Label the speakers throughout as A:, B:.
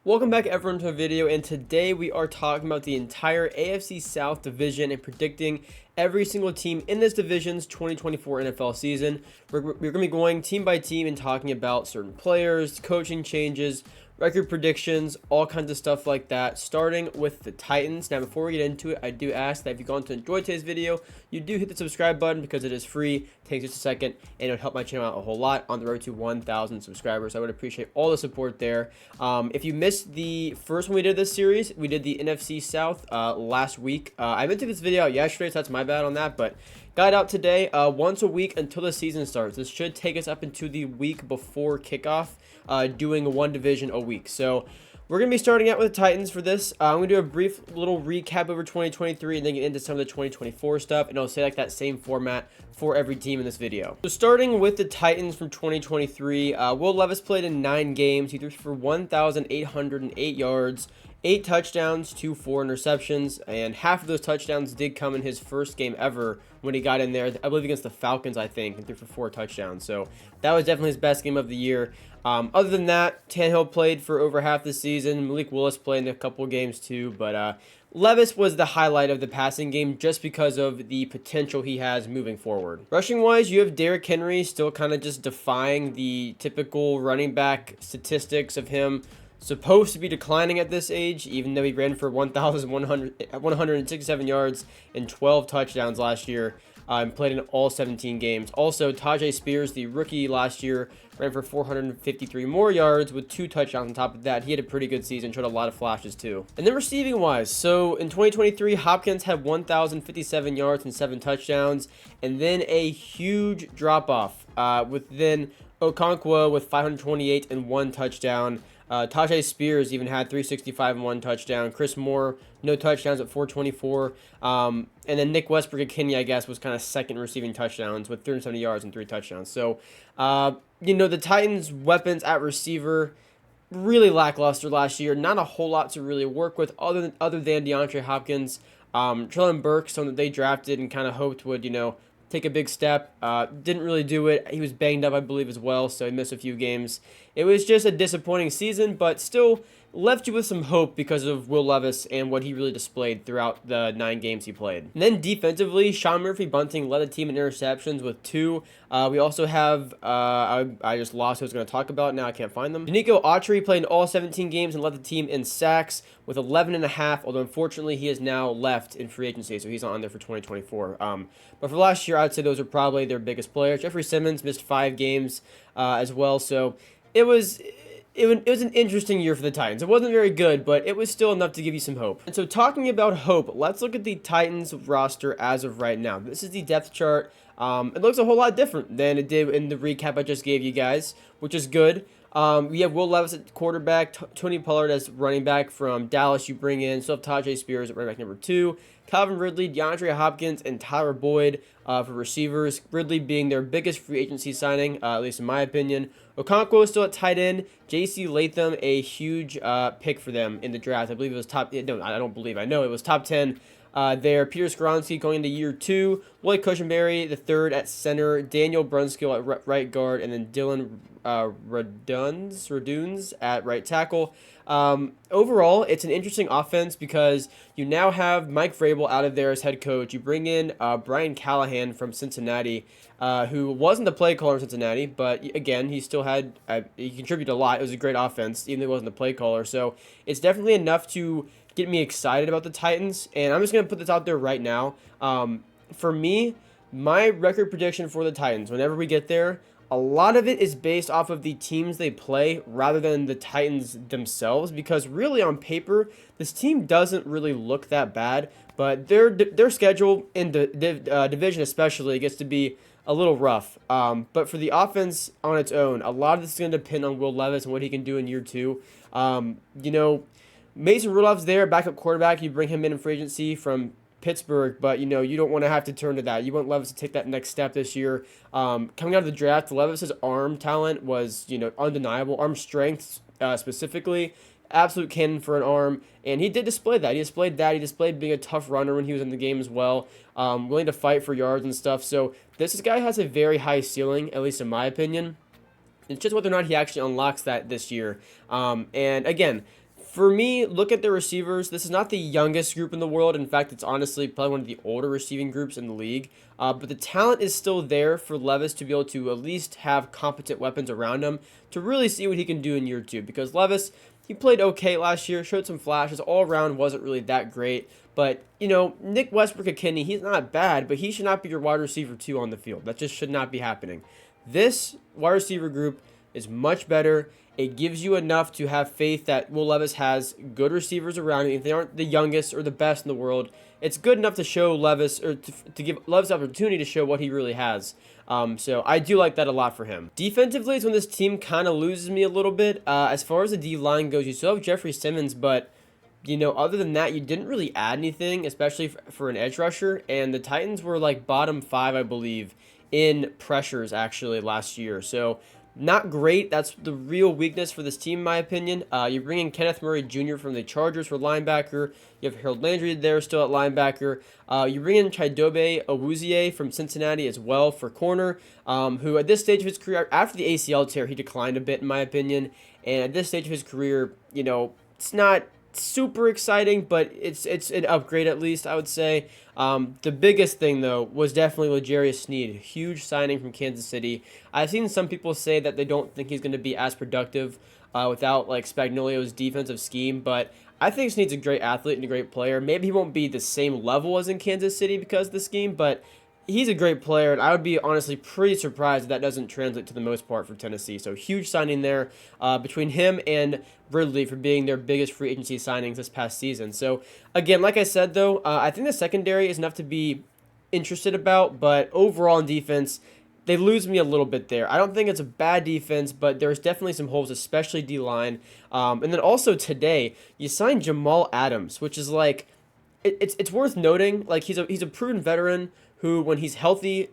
A: Welcome back everyone to a video, and today we are talking about the entire AFC South division and predicting every single team in this division's 2024 NFL season. We're going to be going team by team and talking about certain players, coaching changes, record predictions, all kinds of stuff like that, starting with the Titans. Now, before we get into it, I do ask that if you've gone to enjoy today's video, you do hit the subscribe button because it is free, takes just a second, and it would help my channel out a whole lot on the road to 1,000 subscribers. I would appreciate all the support there. If you missed the first one we did this series, we did the NFC South last week. I meant to get this video out yesterday, so that's my bad on that, but got it out today. Once a week until the season starts. This should take us up into the week before kickoff, doing one division a week. So we're going to be starting out with the Titans for this. I'm going to do a brief little recap over 2023 and then get into some of the 2024 stuff, and I'll say like that same format for every team in this video. So starting with the Titans from 2023, Will Levis played in 9 games. He threw for 1,808 yards, 8 touchdowns, 4 interceptions, and half of those touchdowns did come in his first game ever when he got in there, I believe against the Falcons, I think, and threw for 4 touchdowns. So that was definitely his best game of the year. Other than that, Tannehill played for over half the season. Malik Willis played in a couple games too, but Levis was the highlight of the passing game just because of the potential he has moving forward. Rushing wise, you have Derrick Henry still kind of just defying the typical running back statistics of him supposed to be declining at this age, even though he ran for 1,167 yards and 12 touchdowns last year. Played in all 17 games. Also, Tajay Spears, the rookie last year, ran for 453 more yards with 2 touchdowns on top of that. He had a pretty good season, showed a lot of flashes too. And then receiving wise, so in 2023, Hopkins had 1,057 yards and 7 touchdowns, and then a huge drop off with then Okonkwo with 528 and 1 touchdown. Tajay Spears even had 365 and 1 touchdown. Chris Moore, no touchdowns at 424. And then Nick Westbrook-Ikhine, I guess, was kind of second receiving touchdowns with 370 yards and 3 touchdowns. So, the Titans' weapons at receiver really lackluster last year. Not a whole lot to really work with other than DeAndre Hopkins. Treylon Burks, someone that they drafted and kind of hoped would, take a big step. Didn't really do it. He was banged up, I believe, as well, so he missed a few games. It was just a disappointing season, but still left you with some hope because of Will Levis and what he really displayed throughout the 9 games he played. And then defensively, Sean Murphy-Bunting led the team in interceptions with 2. We also have, I just lost who I was going to talk about. Now I can't find them. Danico Autry played in all 17 games and led the team in sacks with 11.5, although unfortunately he is now left in free agency, so he's not on there for 2024. But for last year, I'd say those are probably their biggest players. Jeffrey Simmons missed 5 games as well, so it was an interesting year for the Titans. It wasn't very good, but it was still enough to give you some hope. And so talking about hope, let's look at the Titans roster as of right now. This is the depth chart. It looks a whole lot different than it did in the recap I just gave you guys, which is good. We have Will Levis at quarterback, Tony Pollard as running back from Dallas. You bring in, so have Tajay Spears at running back number 2, Calvin Ridley, DeAndre Hopkins, and Tyler Boyd for receivers. Ridley being their biggest free agency signing, at least in my opinion. Okonkwo is still at tight end. J.C. Latham, a huge pick for them in the draft. I believe it was top. No, I don't believe. I know it was top 10. There, Peter Skoronski going into year 2, Lloyd Cushenberry the third at center, Daniel Brunskill at right guard, and then Dylan Raduns at right tackle. Overall, it's an interesting offense because you now have Mike Vrabel out of there as head coach. You bring in Brian Callahan from Cincinnati, who wasn't the play caller in Cincinnati, but again, he still had he contributed a lot. It was a great offense, even though he wasn't the play caller. So it's definitely enough to get me excited about the Titans, and I'm just going to put this out there right now. For me, my record prediction for the Titans, whenever we get there, a lot of it is based off of the teams they play rather than the Titans themselves, because really on paper, this team doesn't really look that bad, but their schedule in the division especially gets to be a little rough. But for the offense on its own, a lot of this is going to depend on Will Levis and what he can do in year 2. Mason Rudolph's there, backup quarterback. You bring him in free agency from Pittsburgh, but you don't want to have to turn to that. You want Levis to take that next step this year. Coming out of the draft, Levis's arm talent was undeniable. Arm strength specifically, absolute cannon for an arm, and he did display that. He displayed being a tough runner when he was in the game as well, willing to fight for yards and stuff. So this guy has a very high ceiling, at least in my opinion. It's just whether or not he actually unlocks that this year. And again, For me, look at the receivers. This is not the youngest group in the world. In fact, it's honestly probably one of the older receiving groups in the league. But the talent is still there for Levis to be able to at least have competent weapons around him to really see what he can do in year two. Because Levis, he played okay last year, showed some flashes. All around wasn't really that great. But, Nick Westbrook-Ikhine, he's not bad, but he should not be your wide receiver 2 on the field. That just should not be happening. This wide receiver group is much better. It gives you enough to have faith that Will Levis has good receivers around him. If they aren't the youngest or the best in the world, it's good enough to show Levis, or to give Levis opportunity to show what he really has. So I do like that a lot for him. Defensively is when this team kind of loses me a little bit. As far as the D-line goes, you still have Jeffrey Simmons, but other than that, you didn't really add anything, especially for an edge rusher. And the Titans were like bottom 5, I believe, in pressures actually last year. So not great. That's the real weakness for this team, in my opinion. You bring in Kenneth Murray Jr. from the Chargers for linebacker. You have Harold Landry there still at linebacker. You bring in Chidobe Awuzie from Cincinnati as well for corner, who at this stage of his career, after the ACL tear, he declined a bit, in my opinion. And at this stage of his career, it's not super exciting, but it's an upgrade at least, I would say. The biggest thing, though, was definitely L'Jarius Sneed. Huge signing from Kansas City. I've seen some people say that they don't think he's going to be as productive without Spagnolio's defensive scheme, but I think Sneed's a great athlete and a great player. Maybe he won't be the same level as in Kansas City because of the scheme, but he's a great player, and I would be honestly pretty surprised if that doesn't translate to the most part for Tennessee. So huge signing there between him and Ridley for being their biggest free agency signings this past season. So again, like I said though, I think the secondary is enough to be interested about, but overall in defense, they lose me a little bit there. I don't think it's a bad defense, but there's definitely some holes, especially D-line. And then also today, you signed Jamal Adams, which is it's worth noting. He's a proven veteran who, when he's healthy,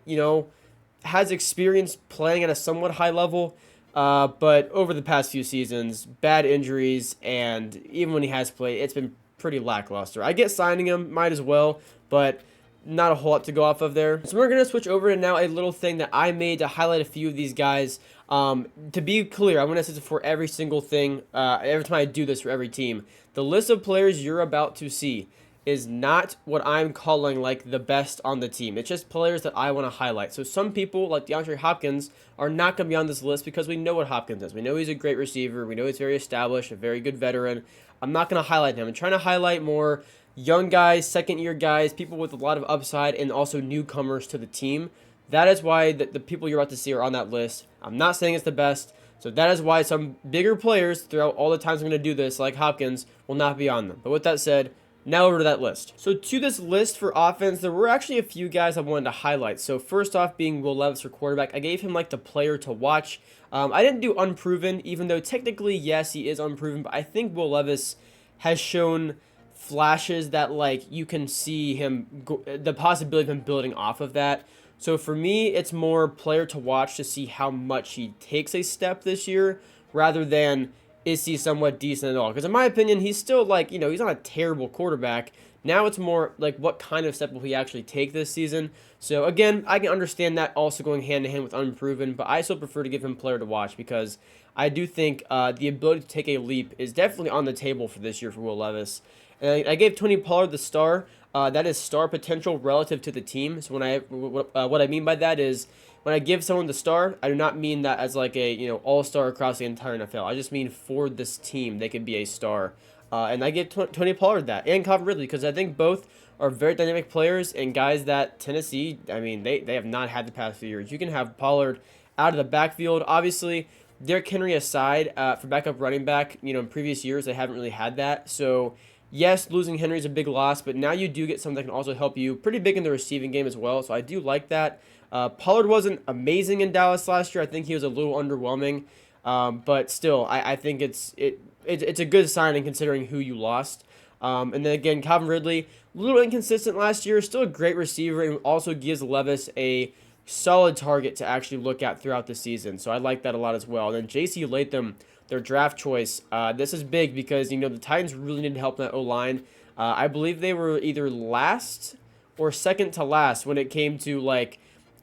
A: has experience playing at a somewhat high level. But over the past few seasons, bad injuries, and even when he has played, it's been pretty lackluster. I get signing him, might as well, but not a whole lot to go off of there. So we're going to switch over to now a little thing that I made to highlight a few of these guys. To be clear, I'm going to say this for every single thing, every time I do this for every team. The list of players you're about to see is not what I'm calling the best on the team. It's just players that I want to highlight. So some people, like DeAndre Hopkins, are not going to be on this list because we know what Hopkins is. We know he's a great receiver. We know he's very established, a very good veteran. I'm not going to highlight him. I'm trying to highlight more young guys, second-year guys, people with a lot of upside, and also newcomers to the team. That is why the people you're about to see are on that list. I'm not saying it's the best. So that is why some bigger players throughout all the times I'm going to do this, like Hopkins, will not be on them. But with that said, now over to that list. So to this list for offense, there were actually a few guys I wanted to highlight. So first off being Will Levis for quarterback. I gave him the player to watch. I didn't do unproven, even though technically, yes, he is unproven. But I think Will Levis has shown flashes that you can see him, the possibility of him building off of that. So for me, it's more player to watch to see how much he takes a step this year rather than is he somewhat decent at all? Because in my opinion, he's still he's not a terrible quarterback. Now it's more what kind of step will he actually take this season? So again, I can understand that also going hand in hand with unproven, but I still prefer to give him player to watch because I do think the ability to take a leap is definitely on the table for this year for Will Levis. And I gave Tony Pollard the star. That is star potential relative to the team. So what I mean by that is, when I give someone the star, I do not mean that as a all-star across the entire NFL. I just mean for this team, they could be a star. And I give Tony Pollard that, and Calvin Ridley, because I think both are very dynamic players and guys that Tennessee, they have not had the past few years. You can have Pollard out of the backfield. Obviously, Derrick Henry aside, for backup running back, in previous years, they haven't really had that. So yes, losing Henry is a big loss, but now you do get something that can also help you pretty big in the receiving game as well. So I do like that. Pollard wasn't amazing in Dallas last year. I think he was a little underwhelming, but still, I think it's a good signing considering who you lost. And then again, Calvin Ridley, a little inconsistent last year, still a great receiver, and also gives Levis a solid target to actually look at throughout the season. So I like that a lot as well. And then J.C. Latham, their draft choice, this is big because the Titans really need help in that O-line. I believe they were either last or second to last when it came to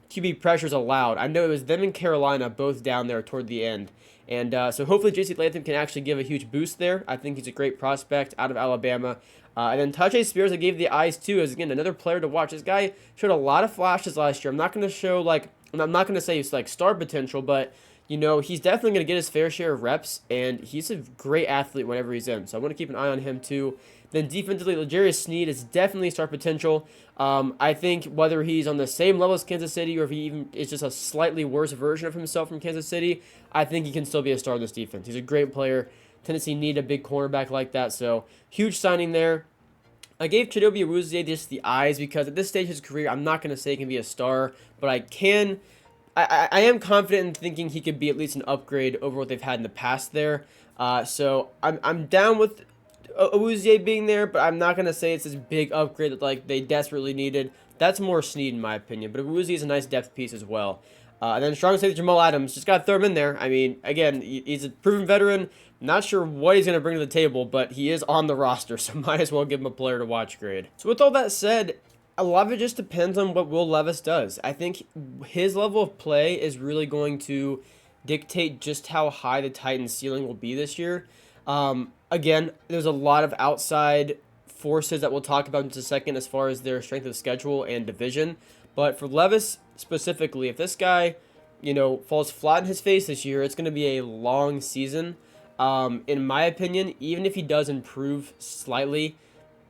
A: QB pressures allowed. I know it was them and Carolina both down there toward the end. And so hopefully J.C. Latham can actually give a huge boost there. I think he's a great prospect out of Alabama. And then Tajay Spears, I gave the eyes too, as again another player to watch. This guy showed a lot of flashes last year. I'm not going to say he's like star potential, but he's definitely going to get his fair share of reps, and he's a great athlete whenever he's in. So I want to keep an eye on him too. Then defensively, L'Jarius Sneed is definitely star potential. I think whether he's on the same level as Kansas City or if he even is just a slightly worse version of himself from Kansas City, I think he can still be a star in this defense. He's a great player. Tennessee need a big cornerback like that, so huge signing there. I gave Chidobe Awuzie just the eyes because at this stage of his career, I'm not going to say he can be a star, but I am confident in thinking he could be at least an upgrade over what they've had in the past there. So I'm down with Awuzie being there, but I'm not going to say it's this big upgrade that like they desperately needed. That's more Sneed in my opinion, but Awuzie is a nice depth piece as well. And then strong safety Jamal Adams, just got to throw him in there. I mean, again, he's a proven veteran. Not sure what he's going to bring to the table, but he is on the roster, so might as well give him a player to watch grade. So with all that said, a lot of it just depends on what Will Levis does. I think his level of play is really going to dictate just how high the Titans' ceiling will be this year. Again, there's a lot of outside forces that we'll talk about in just a second as far as their strength of schedule and division. But for Levis specifically, if this guy, falls flat in his face this year, it's going to be a long season. In my opinion, even if he does improve slightly,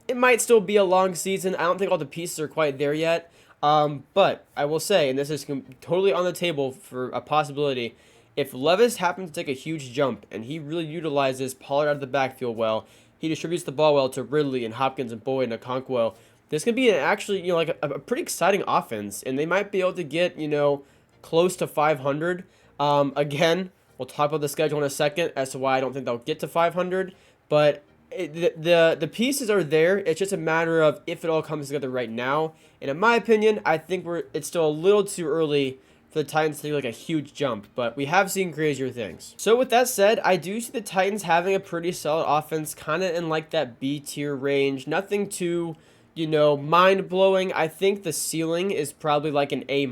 A: it might still be a long season. I don't think all the pieces are quite there yet. But I will say, and this is totally on the table for a possibility, if Levis happens to take a huge jump and he really utilizes Pollard out of the backfield well, he distributes the ball well to Ridley and Hopkins and Boyd and Okonkwo, this could be a pretty exciting offense, and they might be able to get, close to 500. Again, we'll talk about the schedule in a second as to why I don't think they'll get to 500, but the pieces are there. It's just a matter of if it all comes together right now. And in my opinion, I think it's still a little too early for the Titans to take like a huge jump, but we have seen crazier things. So with that said, I do see the Titans having a pretty solid offense, kind of in like that B tier range. Nothing too, mind-blowing. I think the ceiling is probably like an A-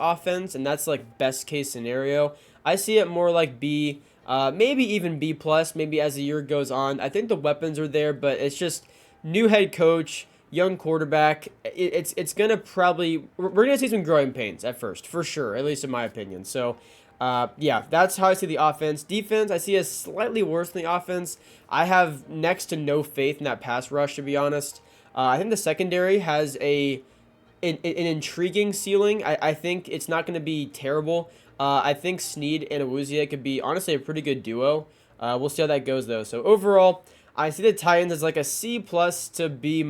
A: offense, and that's like best case scenario. I see it more like B, maybe even B+, maybe as the year goes on. I think the weapons are there, but it's just new head coach, young quarterback. It's going to probably, we're going to see some growing pains at first, for sure, at least in my opinion. So, yeah, that's how I see the offense. Defense, I see as slightly worse than the offense. I have next to no faith in that pass rush, to be honest. I think the secondary has an intriguing ceiling. I think it's not going to be terrible. I think Sneed and Awuzie could be, honestly, a pretty good duo. We'll see how that goes, though. So, overall, I see the Titans as like a C+ to B-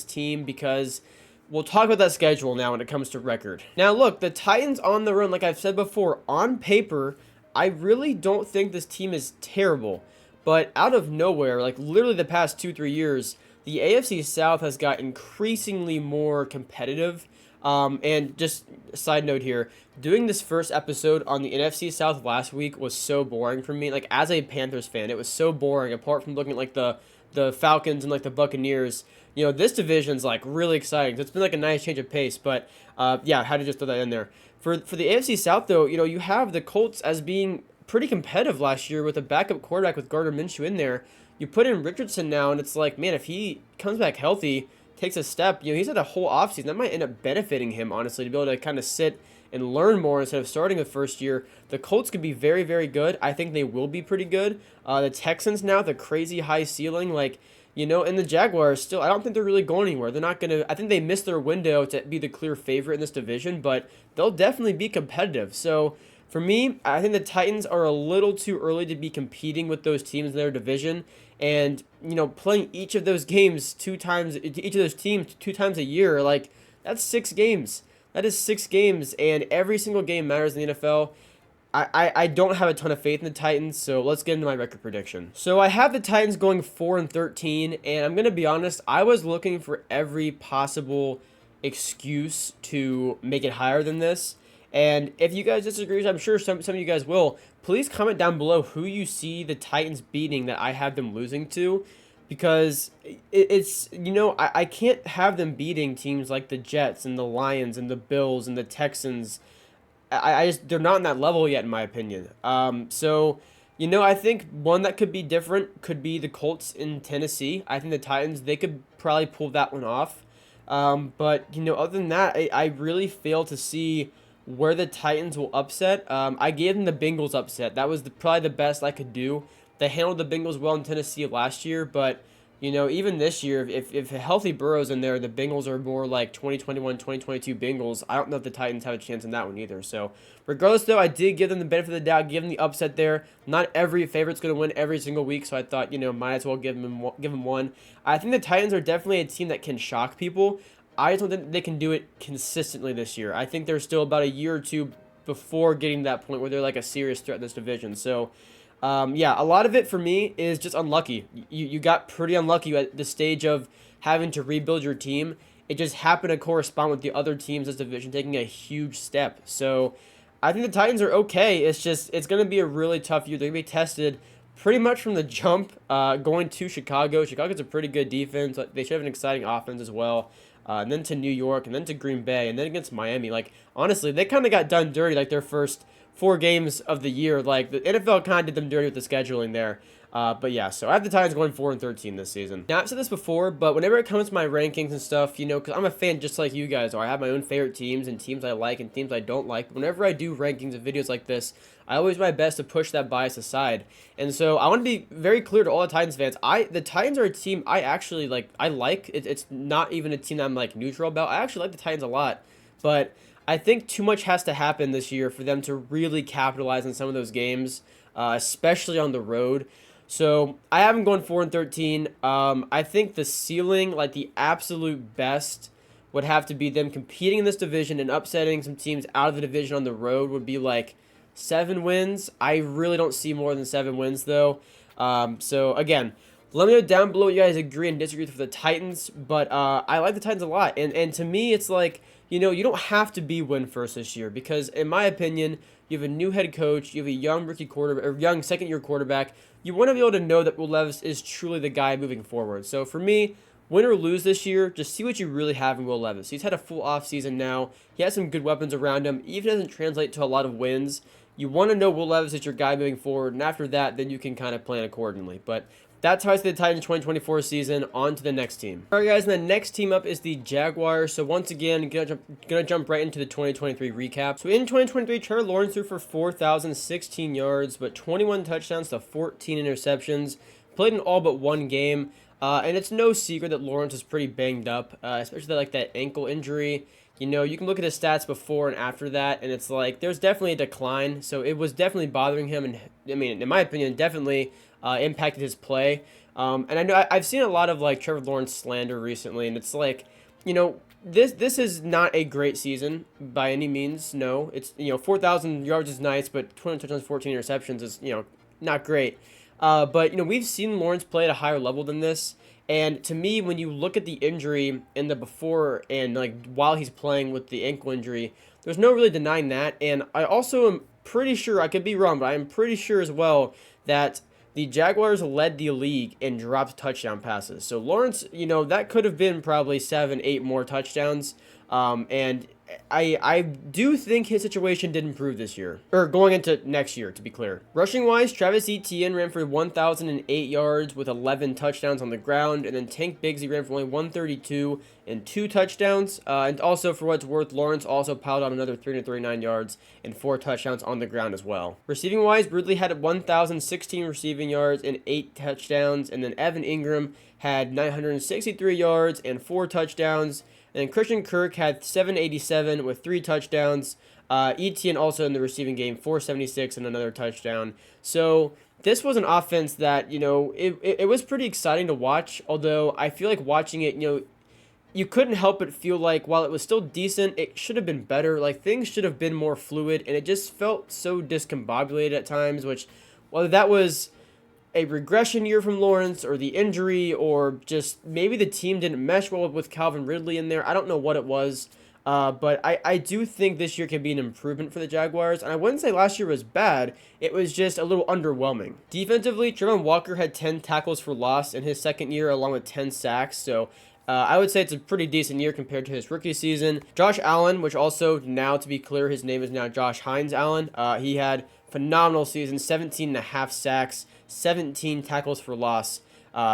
A: team because we'll talk about that schedule now when it comes to record. Now, look, the Titans on the run, like I've said before, on paper, I really don't think this team is terrible. But out of nowhere, like literally the past 2-3 years, the AFC South has got increasingly more competitive. And just a side note here, doing this first episode on the NFC South last week was so boring for me. Like, as a Panthers fan, it was so boring, apart from looking at, like, the Falcons and, like, the Buccaneers. This division's, like, really exciting. So it's been, like, a nice change of pace. But, yeah, I had to just throw that in there. For the AFC South, though, you have the Colts as being pretty competitive last year with a backup quarterback with Gardner Minshew in there. You put in Richardson now, and it's like, man, if he comes back healthy, takes a step, he's had a whole offseason. That might end up benefiting him, honestly, to be able to kind of sit and learn more instead of starting the first year. The Colts could be very, very good. I think they will be pretty good. The Texans now, the crazy high ceiling, and the Jaguars still, I don't think they're really going anywhere. They're not going to, I think they missed their window to be the clear favorite in this division, but they'll definitely be competitive. So, for me, I think the Titans are a little too early to be competing with those teams in their division. And, playing each of those games each of those teams 2 times a year, that's 6 games. That is 6 games, and every single game matters in the NFL. I don't have a ton of faith in the Titans, so let's get into my record prediction. So I have the Titans going 4-13, and I'm going to be honest, I was looking for every possible excuse to make it higher than this. And if you guys disagree, which I'm sure some of you guys will, please comment down below who you see the Titans beating that I have them losing to. Because it's I can't have them beating teams like the Jets and the Lions and the Bills and the Texans. I just, they're not on that level yet, in my opinion. So I think one that could be different could be the Colts in Tennessee. I think the Titans, they could probably pull that one off. But, other than that, I really fail to see where the Titans will upset. I gave them the Bengals upset. That was probably the best I could do. They handled the Bengals well in Tennessee last year, but, even this year, if a healthy Burrow's in there, the Bengals are more like 2021, 2022 Bengals. I don't know if the Titans have a chance in that one either. So, regardless, though, I did give them the benefit of the doubt, give them the upset there. Not every favorite's going to win every single week, so I thought, might as well give them one. I think the Titans are definitely a team that can shock people. I just don't think they can do it consistently this year. I think they're still about a year or two before getting to that point where they're like a serious threat in this division. So, yeah, a lot of it for me is just unlucky. You got pretty unlucky at the stage of having to rebuild your team. It just happened to correspond with the other teams in this division taking a huge step. So, I think the Titans are okay. It's going to be a really tough year. They're going to be tested pretty much from the jump going to Chicago. Chicago's a pretty good defense. They should have an exciting offense as well. And then to New York, and then to Green Bay, and then against Miami. Like, honestly, they kind of got done dirty, like, their first 4 games of the year. Like, the NFL kind of did them dirty with the scheduling there. But yeah, so I have the Titans going 4-13 this season. Now, I've said this before, but whenever it comes to my rankings and stuff, because I'm a fan just like you guys are. I have my own favorite teams and teams I like and teams I don't like. But whenever I do rankings and videos like this, I always do my best to push that bias aside. And so I want to be very clear to all the Titans fans. The Titans are a team I actually like. I like. It's not even a team that I'm like neutral about. I actually like the Titans a lot. But I think too much has to happen this year for them to really capitalize on some of those games, especially on the road. So I have them going 4-13. I think the ceiling, like the absolute best, would have to be them competing in this division and upsetting some teams out of the division on the road would be like 7 wins. I really don't see more than 7 wins though. So again, let me know down below what you guys agree and disagree with the Titans. But I like the Titans a lot, and to me, it's like you don't have to be win first this year because, in my opinion, you have a new head coach, you have a young rookie quarterback, or young second-year quarterback. You want to be able to know that Will Levis is truly the guy moving forward. So for me, win or lose this year, just see what you really have in Will Levis. He's had a full offseason now. He has some good weapons around him. Even if it doesn't translate to a lot of wins, you want to know Will Levis is your guy moving forward, and after that, then you can kind of plan accordingly. But that's how I see the Titans 2024 season. On to the next team. All right, guys, and the next team up is the Jaguars. So once again, gonna jump right into the 2023 recap. So in 2023, Trevor Lawrence threw for 4,016 yards, but 21 touchdowns to 14 interceptions. Played in all but 1 game. And it's no secret that Lawrence is pretty banged up, especially like that ankle injury. You can look at his stats before and after that, and it's like there's definitely a decline. So it was definitely bothering him, and I mean, in my opinion, definitely impacted his play. And I know I've seen a lot of like Trevor Lawrence slander recently, and it's like, this is not a great season by any means. No, it's 4,000 yards is nice, but 20 touchdowns, 14 interceptions is not great. But we've seen Lawrence play at a higher level than this. And to me, when you look at the injury in the before and like while he's playing with the ankle injury, there's no really denying that. And I also am pretty sure, I could be wrong, but I am pretty sure as well that the Jaguars led the league in dropped touchdown passes. So Lawrence, that could have been probably 7, 8 more touchdowns. And I do think his situation did improve this year, or going into next year, to be clear. Rushing wise, Travis Etienne ran for 1,008 yards with 11 touchdowns on the ground, and then Tank Bigsby ran for only 132 and 2 touchdowns. And also, for what it's worth, Lawrence also piled on another 339 yards and 4 touchdowns on the ground as well. Receiving wise, Ridley had 1,016 receiving yards and 8 touchdowns, and then Evan Ingram had 963 yards and 4 touchdowns. And Christian Kirk had 787 with 3 touchdowns. Etienne also in the receiving game, 476 and another touchdown. So this was an offense that, it was pretty exciting to watch. Although I feel like watching it, you couldn't help but feel like while it was still decent, it should have been better. Like things should have been more fluid, and it just felt so discombobulated at times, which whether that was a regression year from Lawrence or the injury or just maybe the team didn't mesh well with Calvin Ridley in there. I don't know what it was, but I do think this year can be an improvement for the Jaguars. And I wouldn't say last year was bad. It was just a little underwhelming. Defensively, Trevon Walker had 10 tackles for loss in his second year along with 10 sacks. So I would say it's a pretty decent year compared to his rookie season. Josh Allen, which also now, to be clear, his name is now Josh Hines Allen. He had phenomenal season, 17.5 sacks, 17 tackles for loss.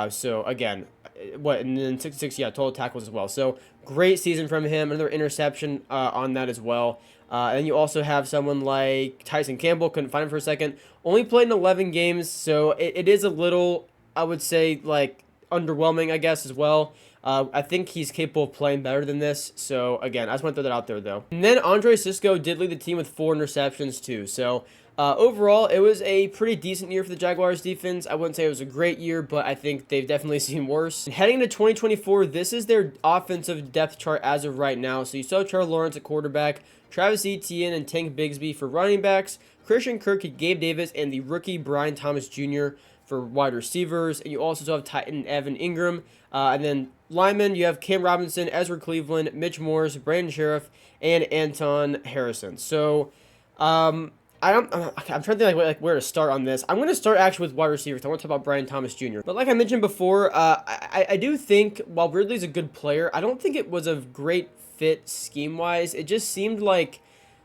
A: So again, and then 66, yeah, total tackles as well. So great season from him. Another interception on that as well. And you also have someone like Tyson Campbell. Couldn't find him for a second. Only played in 11 games, so it is a little, I would say, like underwhelming, I guess, as well. I think he's capable of playing better than this. So, again, I just want to throw that out there, though. And then Andre Cisco did lead the team with 4 interceptions, too. So, overall, it was a pretty decent year for the Jaguars defense. I wouldn't say it was a great year, but I think they've definitely seen worse. And heading into 2024, this is their offensive depth chart as of right now. So, you saw Trevor Lawrence at quarterback, Travis Etienne and Tank Bigsby for running backs, Christian Kirk, Gabe Davis, and the rookie Brian Thomas Jr. for wide receivers. And you also have Titan Evan Ingram. And then linemen, you have Cam Robinson, Ezra Cleveland, Mitch Morse, Brandon Sheriff, and Anton Harrison. So, I'm trying to think like where to start on this. I'm going to start actually with wide receivers. I want to talk about Brian Thomas Jr. But like I mentioned before, I do think while Ridley's a good player, I don't think it was a great fit scheme-wise. It just seemed like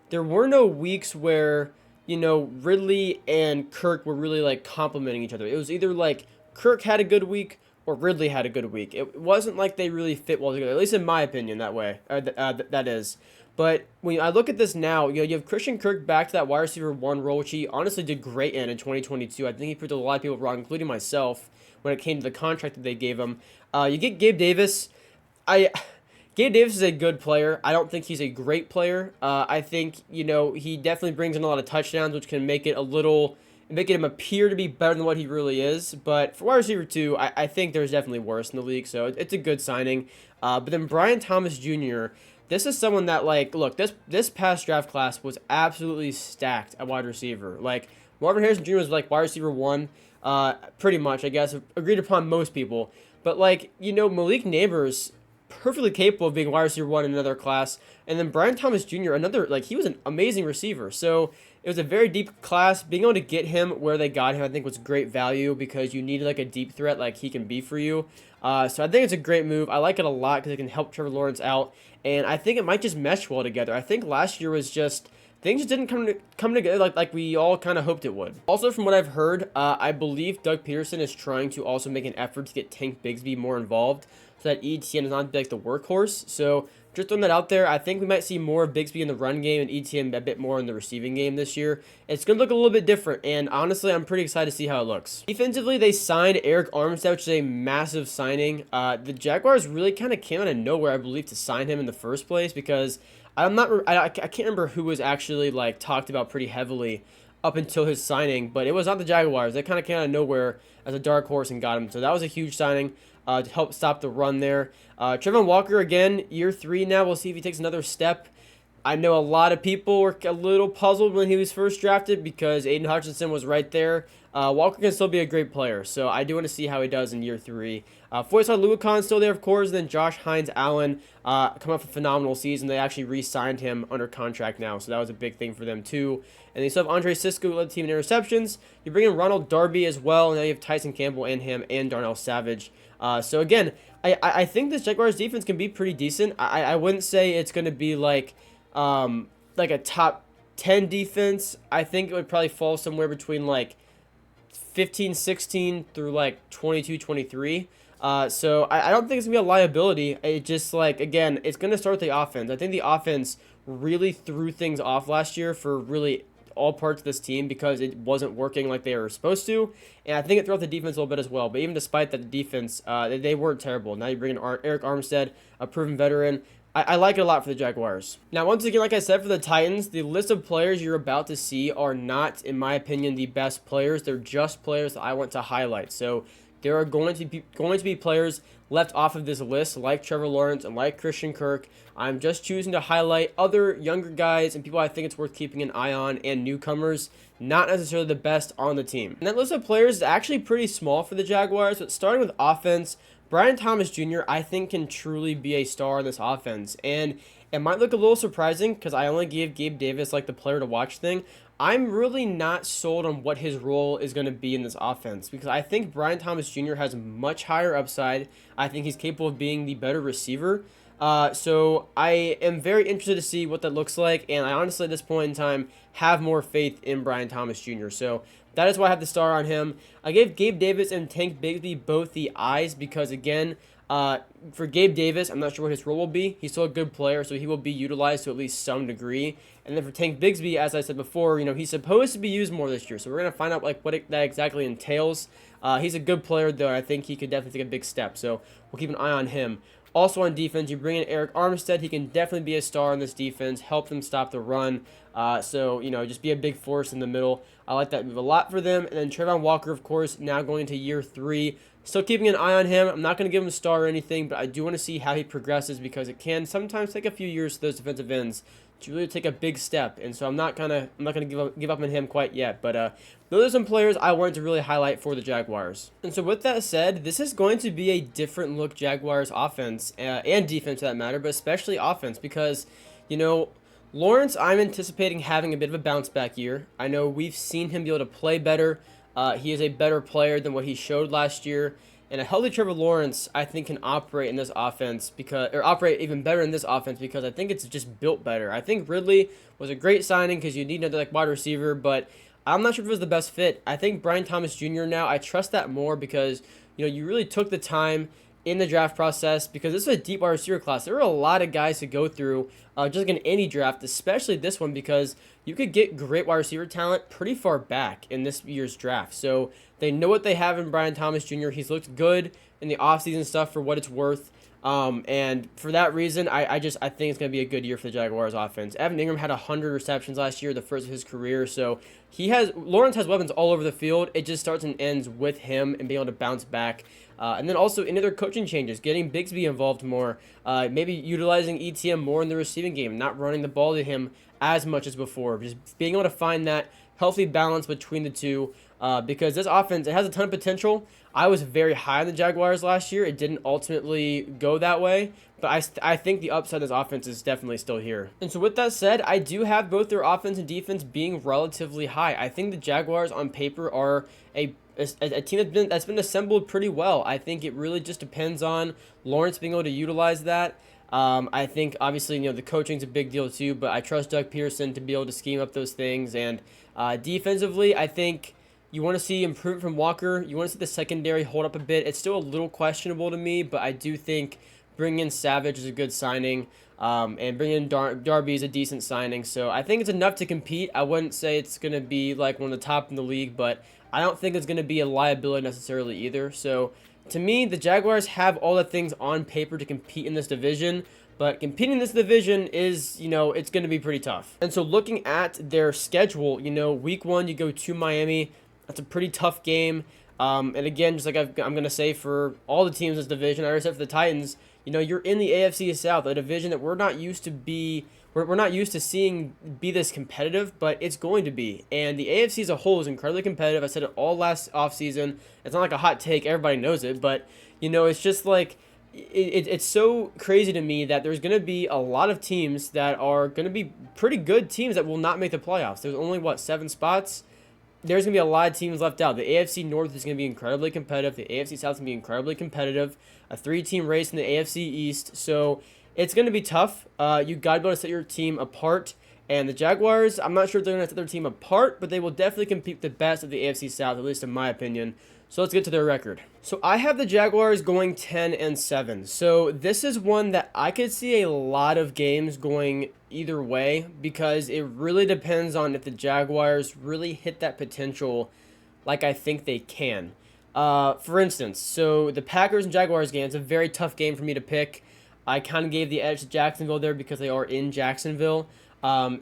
A: there were no weeks where, you know, Ridley and Kirk were really like complimenting each other. It was either like Kirk had a good week or Ridley had a good week. It wasn't like they really fit well together, at least in my opinion, that way. That is. But when I look at this now, you know, you have Christian Kirk back to that wide receiver 1 role, which he honestly did great in 2022. I think he proved a lot of people wrong, including myself, when it came to the contract that they gave him. You get Gabe Davis. Gabe Davis is a good player. I don't think he's a great player. I think, you know, he definitely brings in a lot of touchdowns, which can make it him appear to be better than what he really is. But for wide receiver 2, I think there's definitely worse in the league, so it's a good signing. But then Brian Thomas Jr., this is someone that, like, look, this past draft class was absolutely stacked at wide receiver. Like, Marvin Harrison Jr. was, like, wide receiver 1, pretty much, I guess, agreed upon most people. But, like, you know, Malik Neighbors, perfectly capable of being wide receiver 1 in another class. And then Brian Thomas Jr., another, like, he was an amazing receiver. So it was a very deep class. Being able to get him where they got him, I think, was great value because you needed, like, a deep threat like he can be for you. So I think it's a great move. I like it a lot because it can help Trevor Lawrence out. And I think it might just mesh well together. I think last year was just, things just didn't come together like we all kind of hoped it would. Also, from what I've heard, I believe Doug Peterson is trying to also make an effort to get Tank Bigsby more involved so that Etienne is not like the workhorse. So just throwing that out there, I think we might see more of Bigsby in the run game and Etienne a bit more in the receiving game this year. It's going to look a little bit different, and honestly, I'm pretty excited to see how it looks. Defensively, they signed Eric Armstead, which is a massive signing. The Jaguars really kind of came out of nowhere, I believe, to sign him in the first place because I can't remember who was actually like talked about pretty heavily up until his signing, but it was not the Jaguars. They kind of came out of nowhere as a dark horse and got him. So that was a huge signing to help stop the run there. Trevon Walker, again, year 3 now. We'll see if he takes another step. I know a lot of people were a little puzzled when he was first drafted because Aiden Hutchinson was right there. Walker can still be a great player, so I do want to see how he does in year 3. Foyesade Luwakan still there, of course, and then Josh Hines-Allen coming off a phenomenal season. They actually re-signed him under contract now, so that was a big thing for them too. And they still have Andre Cisco, who led the team in interceptions. You bring in Ronald Darby as well, and now you have Tyson Campbell and him and Darnell Savage. So again, I think this Jaguars defense can be pretty decent. I wouldn't say it's going to be like a top 10 defense. I think it would probably fall somewhere between like 15, 16 through like 22, 23. So I don't think it's going to be a liability. It just like, again, it's going to start with the offense. I think the offense really threw things off last year for really all parts of this team because it wasn't working like they were supposed to. And I think it threw off the defense a little bit as well. But even despite that, the defense, they weren't terrible. Now you bring in Eric Armstead, a proven veteran. I like it a lot for the Jaguars. Now, once again, like I said, for the Titans, the list of players you're about to see are not, in my opinion, the best players. They're just players that I want to highlight. So there are going to be players left off of this list, like Trevor Lawrence and like Christian Kirk. I'm just choosing to highlight other younger guys and people I think it's worth keeping an eye on and newcomers, not necessarily the best on the team. And that list of players is actually pretty small for the Jaguars, but starting with offense, Brian Thomas Jr., I think, can truly be a star in this offense. And it might look a little surprising because I only gave Gabe Davis like the player to watch thing. I'm really not sold on what his role is going to be in this offense because I think Brian Thomas Jr. has much higher upside. I think he's capable of being the better receiver. So I am very interested to see what that looks like, and I honestly at this point in time have more faith in Brian Thomas Jr. So that is why I have the star on him. I gave Gabe Davis and Tank Bigsby both the eyes because, again, for Gabe Davis, I'm not sure what his role will be. He's still a good player, so he will be utilized to at least some degree. And then for Tank Bigsby, as I said before, he's supposed to be used more this year, so we're gonna find out like that exactly entails. He's a good player though, and I think he could definitely take a big step. So we'll keep an eye on him. Also on defense, you bring in Eric Armstead. He can definitely be a star in this defense, help them stop the run. So, just be a big force in the middle. I like that move a lot for them. And then Trayvon Walker, of course, now going into year 3. Still keeping an eye on him. I'm not going to give him a star or anything, but I do want to see how he progresses because it can sometimes take a few years for those defensive ends to really take a big step. And so I'm not gonna give up on him quite yet. But those are some players I wanted to really highlight for the Jaguars. And so with that said, this is going to be a different look Jaguars offense and defense for that matter, but especially offense because, Lawrence, I'm anticipating having a bit of a bounce back year. I know we've seen him be able to play better. He is a better player than what he showed last year. And a healthy Trevor Lawrence, I think, can operate in this offense operate even better in this offense because I think it's just built better. I think Ridley was a great signing because you need another wide receiver, but I'm not sure if it was the best fit. I think Brian Thomas Jr. now, I trust that more because you really took the time in the draft process because this is a deep wide receiver class. There are a lot of guys to go through just like in any draft, especially this one because you could get great wide receiver talent pretty far back in this year's draft. So they know what they have in Brian Thomas Jr. He's looked good in the offseason stuff for what it's worth. And for that reason, I think it's going to be a good year for the Jaguars offense. Evan Ingram had 100 receptions last year, the first of his career. So Lawrence has weapons all over the field. It just starts and ends with him and being able to bounce back. And then also in other coaching changes, getting Bigsby involved more, maybe utilizing ETM more in the receiving game, not running the ball to him as much as before. Just being able to find that healthy balance between the two because this offense, it has a ton of potential. I was very high on the Jaguars last year. It didn't ultimately go that way, but I think the upside of this offense is definitely still here. And so with that said, I do have both their offense and defense being relatively high. I think the Jaguars on paper are a team that's been assembled pretty well. I think it really just depends on Lawrence being able to utilize that. I think obviously the coaching's a big deal too, but I trust Doug Peterson to be able to scheme up those things. And defensively, I think you want to see improvement from Walker. You want to see the secondary hold up a bit. It's still a little questionable to me, but I do think bringing in Savage is a good signing. And bringing in Darby is a decent signing. So I think it's enough to compete. I wouldn't say it's going to be like one of the top in the league, but I don't think it's going to be a liability necessarily either. So to me, the Jaguars have all the things on paper to compete in this division. But competing in this division is, it's going to be pretty tough. And so looking at their schedule, week 1, you go to Miami. That's a pretty tough game. And again, just like I'm going to say for all the teams in this division, except for the Titans, you're in the AFC South, a division that we're not used to seeing be this competitive, but it's going to be. And the AFC as a whole is incredibly competitive. I said it all last offseason. It's not like a hot take. Everybody knows it. But, it's just like it's so crazy to me that there's going to be a lot of teams that are going to be pretty good teams that will not make the playoffs. There's only, 7 spots? There's going to be a lot of teams left out. The AFC North is going to be incredibly competitive. The AFC South is going to be incredibly competitive. A 3-team race in the AFC East. So it's going to be tough. You got to be able to set your team apart. And the Jaguars, I'm not sure if they're going to set their team apart, but they will definitely compete with the best of the AFC South, at least in my opinion. So let's get to their record. So I have the Jaguars going 10-7. So this is one that I could see a lot of games going either way because it really depends on if the Jaguars really hit that potential like I think they can. For instance, so the Packers and Jaguars game, it's a very tough game for me to pick. I kind of gave the edge to Jacksonville there because they are in Jacksonville.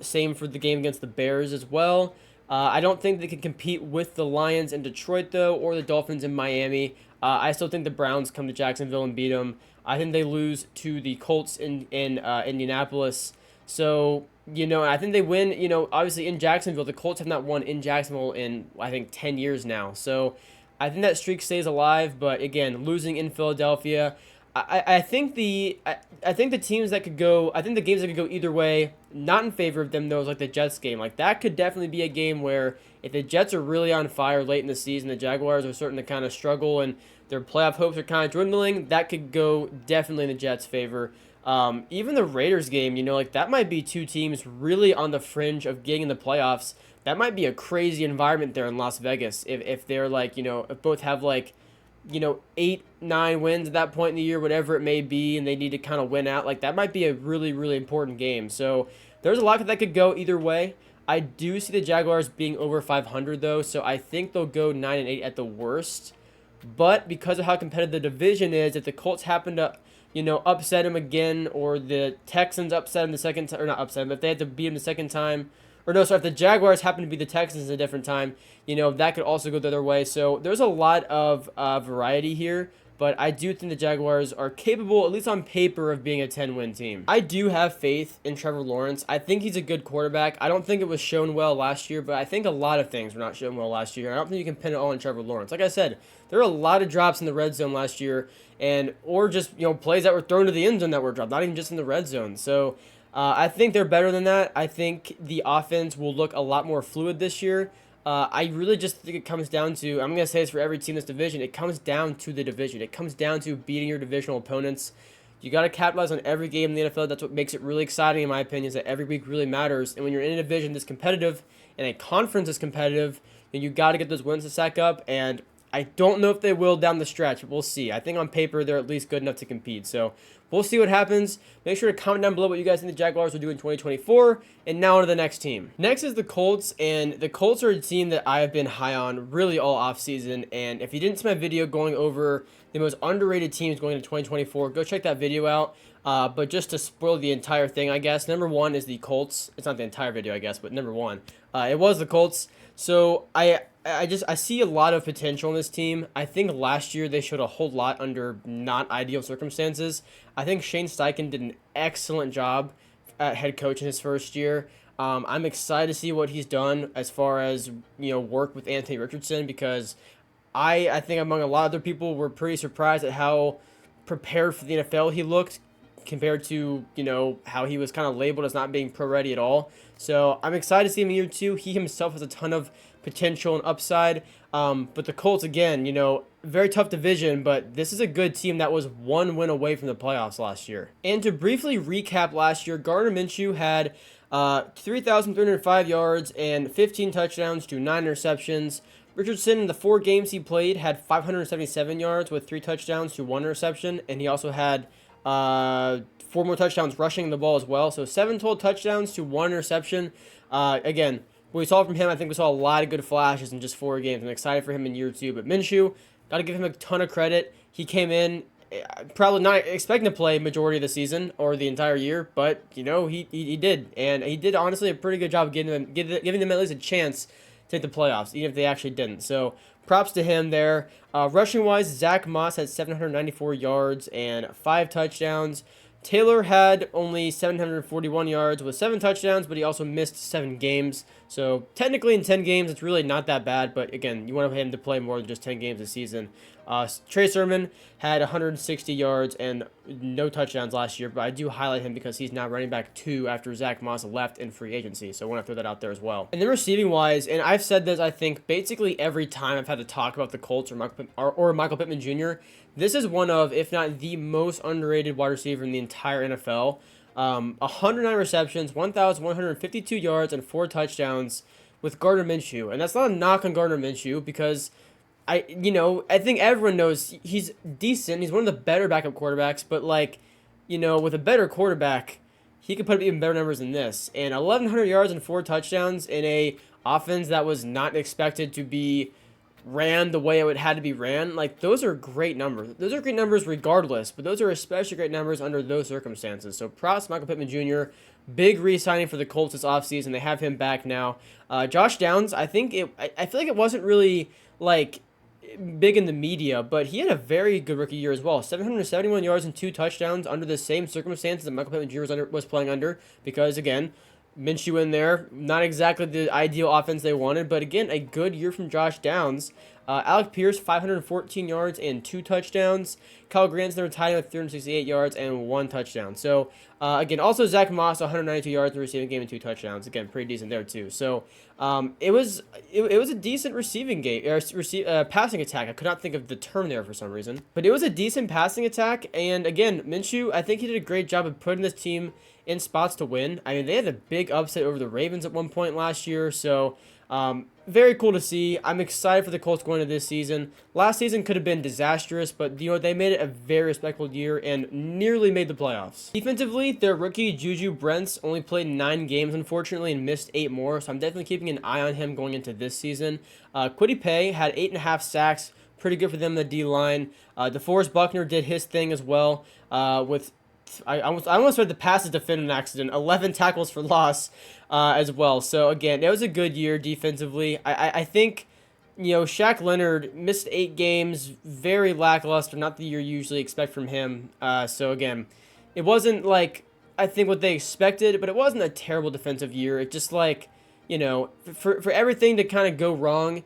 A: Same for the game against the Bears as well. I don't think they can compete with the Lions in Detroit, though, or the Dolphins in Miami. I still think the Browns come to Jacksonville and beat them. I think they lose to the Colts in Indianapolis. So, I think they win, obviously in Jacksonville. The Colts have not won in Jacksonville in, I think, 10 years now. So I think that streak stays alive. But, again, losing in Philadelphia, I think the teams that could go, I think the games that could go either way, not in favor of them, though, is like the Jets game. Like, that could definitely be a game where if the Jets are really on fire late in the season, the Jaguars are starting to kind of struggle and their playoff hopes are kind of dwindling, that could go definitely in the Jets' favor. Even the Raiders game, like that might be two teams really on the fringe of getting in the playoffs. That might be a crazy environment there in Las Vegas if they're like, if both have like, 8, 9 wins at that point in the year, whatever it may be, and they need to kind of win out. Like that might be a really, really important game. So there's a lot that could go either way. I do see the Jaguars being over 500 though, so I think they'll go 9-8 at the worst. But because of how competitive the division is, if the Colts happen to, upset him again, or the Texans upset him the second time, or not upset him, if they had to beat him the second time, or no, sorry, if the Jaguars happen to be the Texans a different time, that could also go the other way. So there's a lot of variety here. But I do think the Jaguars are capable, at least on paper, of being a 10-win team. I do have faith in Trevor Lawrence. I think he's a good quarterback. I don't think it was shown well last year, but I think a lot of things were not shown well last year. I don't think you can pin it all on Trevor Lawrence. Like I said, there were a lot of drops in the red zone last year, or just plays that were thrown to the end zone that were dropped, not even just in the red zone. So I think they're better than that. I think the offense will look a lot more fluid this year. I really just think it comes down to, I'm going to say this for every team in this division, it comes down to the division. It comes down to beating your divisional opponents. You got to capitalize on every game in the NFL. That's what makes it really exciting, in my opinion, is that every week really matters. And when you're in a division that's competitive and a conference that's competitive, then you got to get those wins to stack up. And I don't know if they will down the stretch, but we'll see. I think on paper, they're at least good enough to compete. So we'll see what happens. Make sure to comment down below what you guys think the Jaguars will do in 2024. And now on to the next team. Next is the Colts, and the Colts are a team that I have been high on really all offseason. And if you didn't see my video going over the most underrated teams going into 2024, go check that video out. But just to spoil the entire thing, I guess, number one is the Colts. It's not the entire video, I guess, but number one. It was the Colts. So I see a lot of potential in this team. I think last year they showed a whole lot under not ideal circumstances. I think Shane Steichen did an excellent job at head coach in his first year. I'm excited to see what he's done as far as work with Anthony Richardson, because I think among a lot of other people were pretty surprised at how prepared for the NFL he looked compared to how he was kind of labeled as not being pro ready at all. So I'm excited to see him in year two. He himself has a ton of potential and upside. But the Colts, again, very tough division, but this is a good team that was one win away from the playoffs last year. And to briefly recap last year, Gardner Minshew had 3,305 yards and 15 touchdowns to 9 interceptions. Richardson, in the 4 games he played, had 577 yards with 3 touchdowns to 1 interception, and he also had 4 more touchdowns rushing the ball as well. So 7 total touchdowns to 1 interception. Again, what we saw from him, I think we saw a lot of good flashes in just 4 games. I'm excited for him in year 2. But Minshew, got to give him a ton of credit. He came in probably not expecting to play majority of the season or the entire year, but he did, and he did honestly a pretty good job of giving them at least a chance to hit the playoffs, even if they actually didn't. So props to him there. Rushing wise, Zach Moss had 794 yards and 5 touchdowns. Taylor had only 741 yards with 7 touchdowns, but he also missed 7 games. So technically in 10 games, it's really not that bad. But again, you want him to play more than just 10 games a season. Trey Sermon had 160 yards and no touchdowns last year, but I do highlight him because he's now running back 2 after Zach Moss left in free agency. So I want to throw that out there as well. And then receiving wise, and I've said this, I think, basically every time I've had to talk about the Colts or Michael Pittman Jr., this is one of, if not the most underrated wide receiver in the entire NFL. 109 receptions, 1,152 yards, and 4 touchdowns with Gardner Minshew. And that's not a knock on Gardner Minshew, because I think everyone knows he's decent. He's one of the better backup quarterbacks, but with a better quarterback, he could put up even better numbers than this. And 1,100 yards and 4 touchdowns in a offense that was not expected to be ran the way it had to be ran. Those are great numbers. Those are great numbers regardless, but those are especially great numbers under those circumstances. So props to Michael Pittman Jr. Big re-signing for the Colts this offseason. They have him back now. Josh Downs, I feel like it wasn't really big in the media, but he had a very good rookie year as well. 771 yards and 2 touchdowns under the same circumstances that Michael Pittman Jr. was playing under, because again, Minshew in there. Not exactly the ideal offense they wanted, but again, a good year from Josh Downs. Alec Pierce, 514 yards and 2 touchdowns. Kyle Grant's there tied with 368 yards and 1 touchdown. So, again, also Zach Moss, 192 yards in the receiving game and 2 touchdowns. Again, pretty decent there, too. So, it was a decent receiving game, passing attack. I could not think of the term there for some reason. But it was a decent passing attack. And, again, Minshew, I think he did a great job of putting this team in spots to win. I mean, they had a big upset over the Ravens at one point last year. So, very cool to see. I'm excited for the Colts going into this season. Last season could have been disastrous, but they made it a very respectable year and nearly made the playoffs. Defensively, their rookie Juju Brents only played 9 games, unfortunately, and missed 8 more, so I'm definitely keeping an eye on him going into this season. Kwity Paye had 8.5 sacks, pretty good for them in the D-line. DeForest Buckner did his thing as well, with I almost read the passes defended an accident. 11 tackles for loss as well. So, again, it was a good year defensively. I think, Shaq Leonard missed 8 games. Very lackluster. Not the year you usually expect from him. So, again, it wasn't, I think what they expected, but it wasn't a terrible defensive year. It just, for everything to kind of go wrong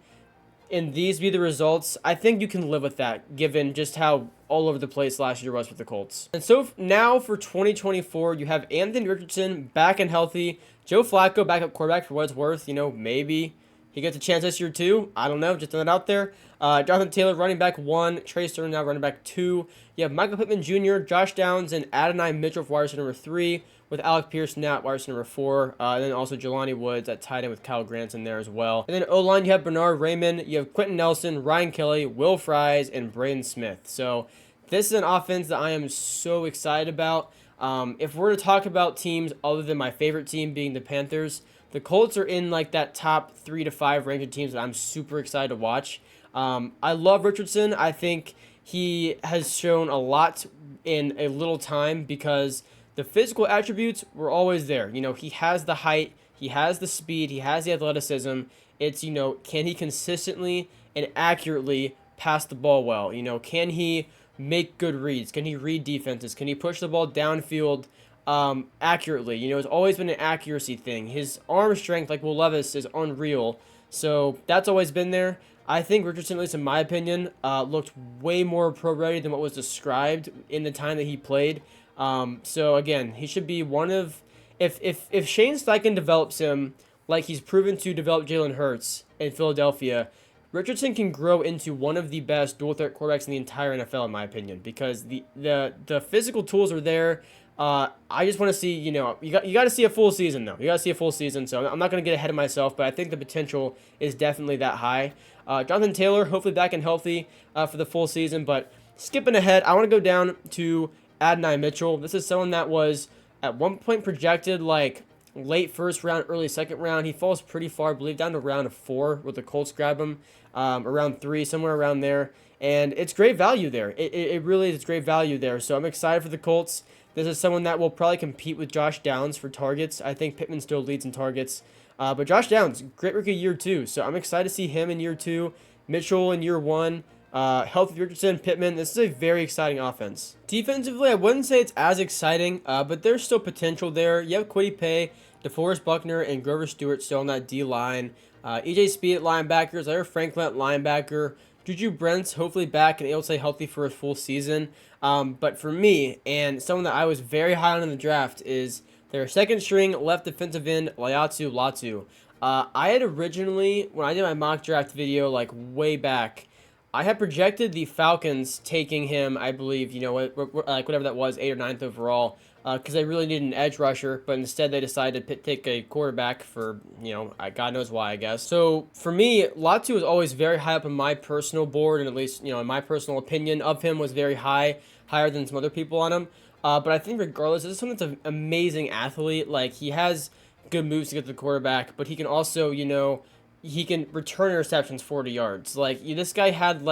A: and these be the results, I think you can live with that, given just how all over the place last year was with the Colts. And so now for 2024, you have Anthony Richardson back and healthy. Joe Flacco back up quarterback for what it's worth. Maybe he gets a chance this year too. I don't know, just throwing it out there. Jonathan Taylor, running back 1. Trey Sermon now running back 2. You have Michael Pittman Jr., Josh Downs, and Adonai Mitchell for wide receiver number 3, with Alec Pierce now at wide receiver number 4. And then also Jelani Woods at tight end with Kyle Grant in there as well. And then O-line, you have Bernard Raymond, you have Quentin Nelson, Ryan Kelly, Will Fries, and Braden Smith. So this is an offense that I am so excited about. If we're to talk about teams other than my favorite team being the Panthers, the Colts are in that top 3 to 5 range of teams that I'm super excited to watch. I love Richardson. I think he has shown a lot in a little time because the physical attributes were always there. He has the height, he has the speed, he has the athleticism. It's, can he consistently and accurately pass the ball well? Can he make good reads? Can he read defenses? Can he push the ball downfield accurately? It's always been an accuracy thing. His arm strength, like Will Levis, is unreal. So that's always been there. I think Richardson, at least in my opinion, looked way more pro-ready than what was described in the time that he played. So again, he should be one of, if Shane Steichen develops him like he's proven to develop Jalen Hurts in Philadelphia, Richardson can grow into one of the best dual threat quarterbacks in the entire NFL, in my opinion, because the physical tools are there. I just want to see, you got to see a full season, though. You got to see a full season, so I'm not going to get ahead of myself, but I think the potential is definitely that high. Jonathan Taylor, hopefully back and healthy for the full season, but skipping ahead, I want to go down to Adonai Mitchell. This is someone that was at one point projected late first round, early second round. He falls pretty far, I believe, down to round 4 with the Colts grab him, around 3, somewhere around there. And it's great value there. It really is great value there. So I'm excited for the Colts. This is someone that will probably compete with Josh Downs for targets. I think Pittman still leads in targets. But Josh Downs, great rookie year 2. So I'm excited to see him in year 2. Mitchell in year 1. Healthy Richardson, Pittman. This is a very exciting offense. Defensively, I wouldn't say it's as exciting, but there's still potential there. You have Kwity Paye, DeForest Buckner, and Grover Stewart still on that D-line. EJ Speed at linebacker, Zaire Franklin at linebacker. Juju Brents hopefully back and able to stay healthy for a full season. But for me, and someone that I was very high on in the draft, is their second string left defensive end, Laiatu Latu. I had originally, when I did my mock draft video way back, I had projected the Falcons taking him, I believe, whatever that was, 8th or 9th overall, because they really needed an edge rusher, but instead they decided to take a quarterback for, God knows why, I guess. So for me, Latu was always very high up on my personal board, and at least, in my personal opinion of him was very high, higher than some other people on him. But I think regardless, this is someone that's an amazing athlete. He has good moves to get to the quarterback, but he can also, he can return interceptions 40 yards. This guy had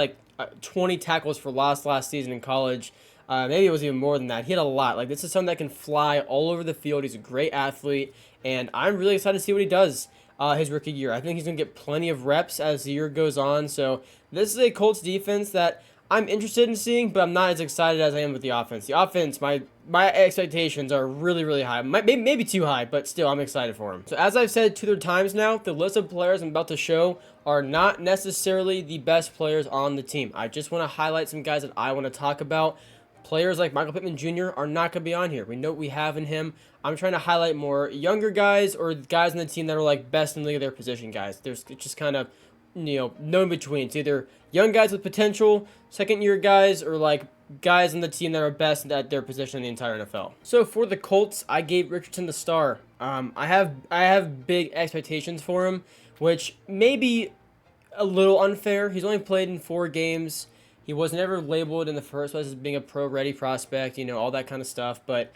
A: 20 tackles for loss last season in college. Maybe it was even more than that. He had a lot. This is someone that can fly all over the field. He's a great athlete, and I'm really excited to see what he does his rookie year. I think he's going to get plenty of reps as the year goes on. So this is a Colts defense that I'm interested in seeing, but I'm not as excited as I am with the offense. The offense, my expectations are really, really high. Maybe too high, but still, I'm excited for him. So as I've said 2 other times now, the list of players I'm about to show are not necessarily the best players on the team. I just want to highlight some guys that I want to talk about. Players like Michael Pittman Jr. are not going to be on here. We know what we have in him. I'm trying to highlight more younger guys or guys on the team that are like best in the league of their position guys. There's just kind of, no in between. It's either young guys with potential, second year guys, or like guys on the team that are best at their position in the entire NFL. So for the Colts, I gave Richardson the star. I have big expectations for him, which may be a little unfair. He's only played in 4 games. He was never labeled in the first place as being a pro-ready prospect, all that kind of stuff. But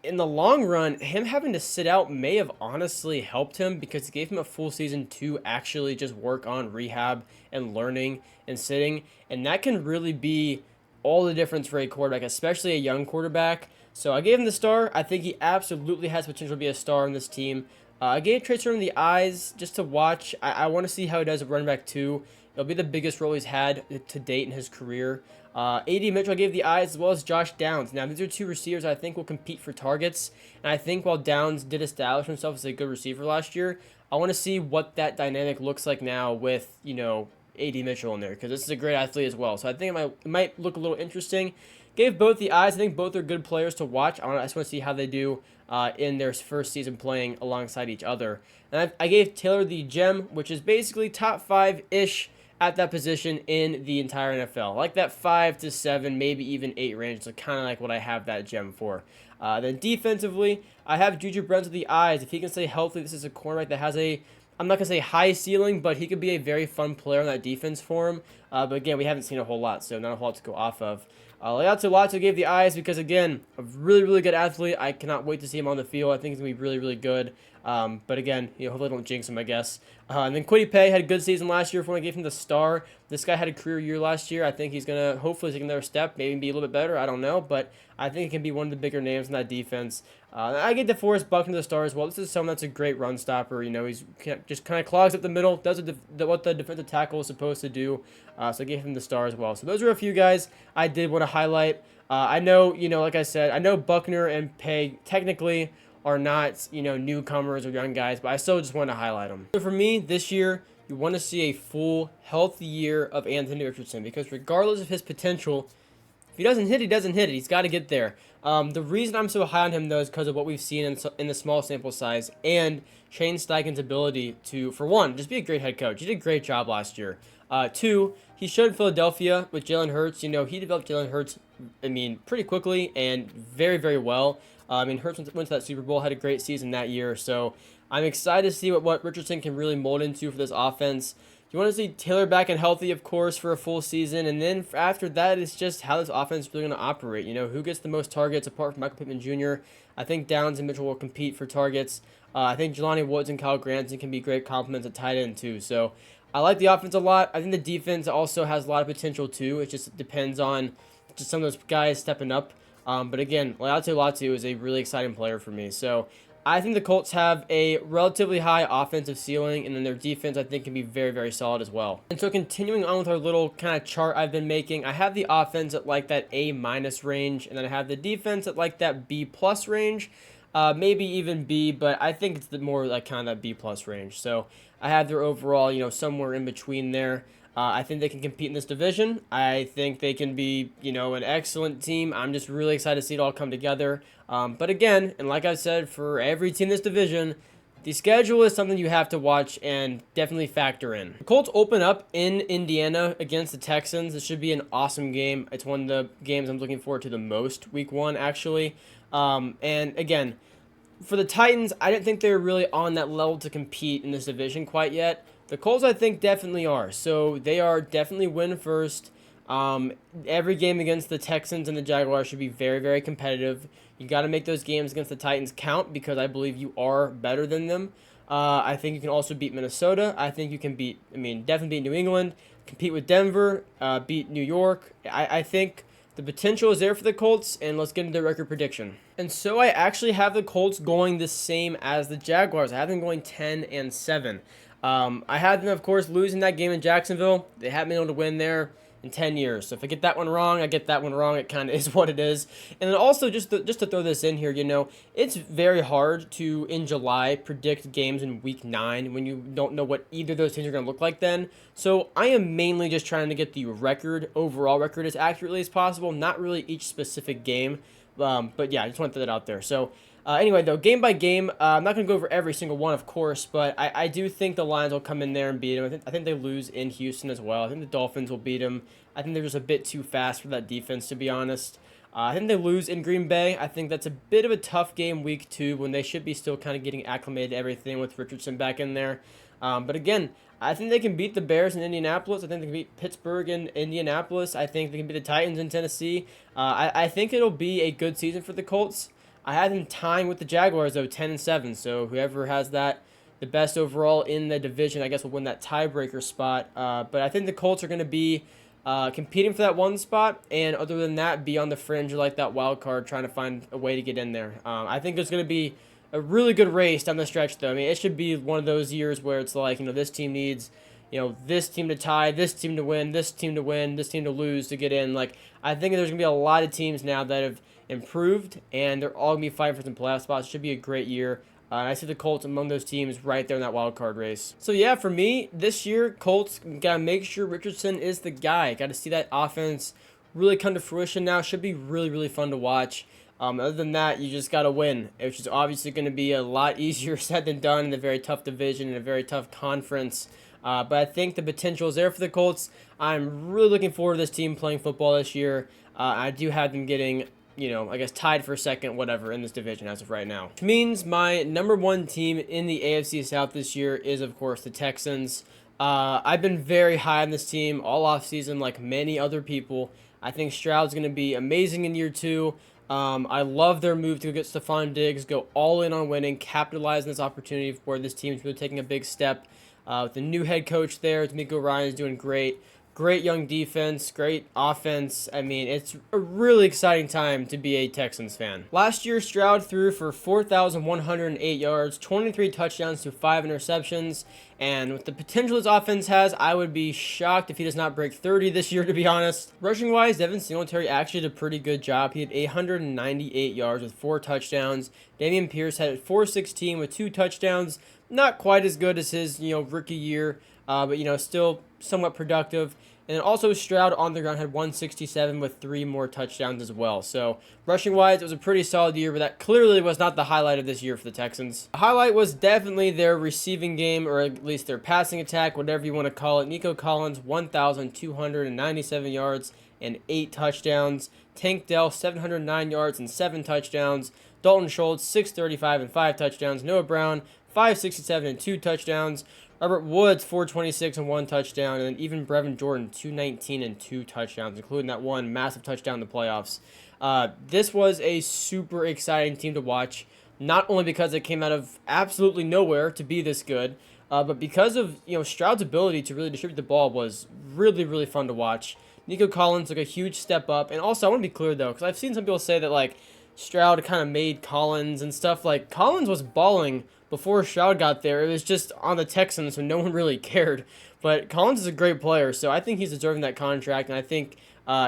A: in the long run, him having to sit out may have honestly helped him because it gave him a full season to actually just work on rehab and learning and sitting. And that can really be all the difference for a quarterback, especially a young quarterback. So I gave him the star. I think he absolutely has potential to be a star on this team. I gave Trey Sermon the eyes just to watch. I want to see how he does at running back 2. It'll be the biggest role he's had to date in his career. A.D. Mitchell I gave the eyes as well as Josh Downs. Now, these are 2 receivers I think will compete for targets. And I think while Downs did establish himself as a good receiver last year, I want to see what that dynamic looks like now with, A.D. Mitchell in there. Because this is a great athlete as well. So I think it might look a little interesting. Gave both the eyes. I think both are good players to watch. I just want to see how they do in their first season playing alongside each other. And I gave Taylor the gem, which is basically top 5-ish at that position in the entire NFL. Like that 5 to 7, maybe even 8 range. So kind of like what I have that gem for. Then defensively, I have Juju Brents with the eyes. If he can stay healthy, this is a cornerback that has I'm not going to say high ceiling, but he could be a very fun player on that defense for him. But again, we haven't seen a whole lot, so not a whole lot to go off of. Leoto gave the eyes because, again, a really, really good athlete. I cannot wait to see him on the field. I think he's going to be really, really good. But again, hopefully I don't jinx him, I guess. And then Kwity Paye had a good season last year. Before I gave him the star, this guy had a career year last year. I think he's going to hopefully take another step, maybe be a little bit better. I don't know, but I think he can be one of the bigger names in that defense. I get DeForest Buckner the star as well. This is someone that's a great run stopper. He's just kind of clogs up the middle, does what the defensive tackle is supposed to do. So I gave him the star as well. So those are a few guys I did want to highlight. I know, like I said, I know Buckner and Paye technically are not, newcomers or young guys, but I still just want to highlight them. So for me, this year, you want to see a full, healthy year of Anthony Richardson because regardless of his potential, if he doesn't hit, he doesn't hit it. He's got to get there. The reason I'm so high on him, though, is because of what we've seen in the small sample size and Shane Steichen's ability to, for one, just be a great head coach. He did a great job last year. 2, he showed Philadelphia with Jalen Hurts. He developed Jalen Hurts, pretty quickly and very, very well. Hurts went to that Super Bowl, had a great season that year. So I'm excited to see what Richardson can really mold into for this offense. You want to see Taylor back and healthy, of course, for a full season. And then after that, it's just how this offense is really going to operate. Who gets the most targets apart from Michael Pittman Jr. I think Downs and Mitchell will compete for targets. I think Jelani Woods and Kyle Granson can be great compliments at tight end, too. So I like the offense a lot. I think the defense also has a lot of potential, too. It just depends on just some of those guys stepping up. But again, Latu is a really exciting player for me. So I think the Colts have a relatively high offensive ceiling, and then their defense, I think, can be very, very solid as well. And so continuing on with our little kind of chart I've been making, I have the offense at like that A- range, and then I have the defense at like that B+ range, maybe even B, but I think it's the more like kind of that B+ range. So I have their overall, somewhere in between there. I think they can compete in this division. I think they can be, an excellent team. I'm just really excited to see it all come together. But again, and like I said, for every team in this division, the schedule is something you have to watch and definitely factor in. The Colts open up in Indiana against the Texans. This should be an awesome game. It's one of the games I'm looking forward to the most, week 1, actually. And again, for the Titans, I didn't think they were really on that level to compete in this division quite yet. The Colts, I think, definitely are. So they are definitely win first. Every game against the Texans and the Jaguars should be very, very competitive. You got to make those games against the Titans count because I believe you are better than them. I think you can also beat Minnesota. I think you can definitely beat New England, compete with Denver, beat New York. I think the potential is there for the Colts, and let's get into the record prediction. And so I actually have the Colts going the same as the Jaguars. I have them going 10-7. I had them, of course, losing that game in Jacksonville. They haven't been able to win there. in 10 years. So if I get that one wrong, I get that one wrong. It kind of is what it is. And then also, just to throw this in here, it's very hard to, in July, predict games in week 9 when you don't know what either of those teams are going to look like then. So I am mainly just trying to get the overall record, as accurately as possible, not really each specific game. But yeah, I just want to throw that out there. So anyway, though, game by game, I'm not going to go over every single one, of course, but I do think the Lions will come in there and beat them. I think they lose in Houston as well. I think the Dolphins will beat them. I think they're just a bit too fast for that defense, to be honest. I think they lose in Green Bay. I think that's a bit of a tough game week 2 when they should be still kind of getting acclimated to everything with Richardson back in there. But again, I think they can beat the Bears in Indianapolis. I think they can beat Pittsburgh in Indianapolis. I think they can beat the Titans in Tennessee. I think it'll be a good season for the Colts. I had them tying with the Jaguars, though, 10-7. So whoever has the best overall in the division, I guess, will win that tiebreaker spot. But I think the Colts are going to be competing for that one spot, and other than that, be on the fringe, like that wild card, trying to find a way to get in there. I think there's going to be a really good race down the stretch, though. I mean, it should be one of those years where it's like, this team needs, this team to tie, this team to win, this team to win, this team to lose to get in. Like, I think there's going to be a lot of teams now that have improved, and they're all going to be fighting for some playoff spots. It should be a great year. And I see the Colts among those teams right there in that wild card race. So yeah, for me, this year, Colts got to make sure Richardson is the guy. Got to see that offense really come to fruition now. Should be really, really fun to watch. Other than that, you just got to win, which is obviously going to be a lot easier said than done in a very tough division and a very tough conference. But I think the potential is there for the Colts. I'm really looking forward to this team playing football this year. I do have them getting, I guess tied for second, whatever, in this division as of right now. Which means my number 1 team in the AFC South this year is, of course, the Texans. I've been very high on this team all offseason, like many other people. I think Stroud's going to be amazing in year 2. I love their move to get Stephon Diggs, go all in on winning, capitalize on this opportunity where this team's really taking a big step. With the new head coach there, D'Amico Ryan's doing great. Great young defense, great offense. I mean, it's a really exciting time to be a Texans fan. Last year, Stroud threw for 4,108 yards, 23 touchdowns to 5 interceptions. And with the potential his offense has, I would be shocked if he does not break 30 this year, to be honest. Rushing-wise, Devin Singletary actually did a pretty good job. He had 898 yards with 4 touchdowns. Dameon Pierce had 416 with 2 touchdowns. Not quite as good as his, rookie year, but, still somewhat productive. And then also Stroud on the ground had 167 with 3 more touchdowns as well. So rushing-wise, it was a pretty solid year, but that clearly was not the highlight of this year for the Texans. The highlight was definitely their receiving game, or at least their passing attack, whatever you want to call it. Nico Collins, 1,297 yards and 8 touchdowns. Tank Dell, 709 yards and 7 touchdowns. Dalton Schultz, 635 and 5 touchdowns. Noah Brown, 567 and 2 touchdowns. Robert Woods, 426 and 1 touchdown, and then even Brevin Jordan, 219 and 2 touchdowns, including that one massive touchdown in the playoffs. This was a super exciting team to watch, not only because it came out of absolutely nowhere to be this good, but because of Stroud's ability to really distribute the ball was really, really fun to watch. Nico Collins took a huge step up, and also I want to be clear though, because I've seen some people say that Stroud kind of made Collins and stuff. Collins was balling before Stroud got there. It was just on the Texans, so no one really cared. But Collins is a great player, so I think he's deserving that contract, and I think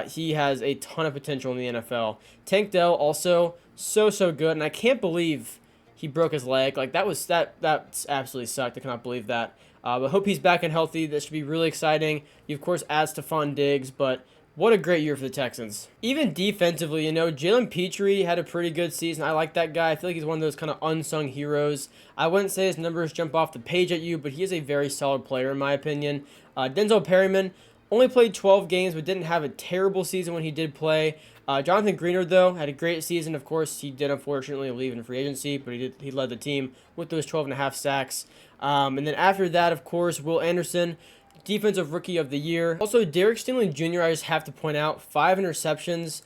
A: he has a ton of potential in the NFL. Tank Dell also so good, and I can't believe he broke his leg. That absolutely sucked. I cannot believe that. But hope he's back and healthy. That should be really exciting. You, of course, add Stephon Diggs, but what a great year for the Texans. Even defensively, Jalen Petrie had a pretty good season. I like that guy. I feel like he's one of those kind of unsung heroes. I wouldn't say his numbers jump off the page at you, but he is a very solid player in my opinion. Denzel Perryman only played 12 games, but didn't have a terrible season when he did play. Jonathan Greenard, though, had a great season. Of course, he did unfortunately leave in free agency, but he led the team with those 12.5 sacks. And then after that, of course, Will Anderson, Defensive Rookie of the Year. Also, Derek Stingley Jr., I just have to point out, 5 interceptions.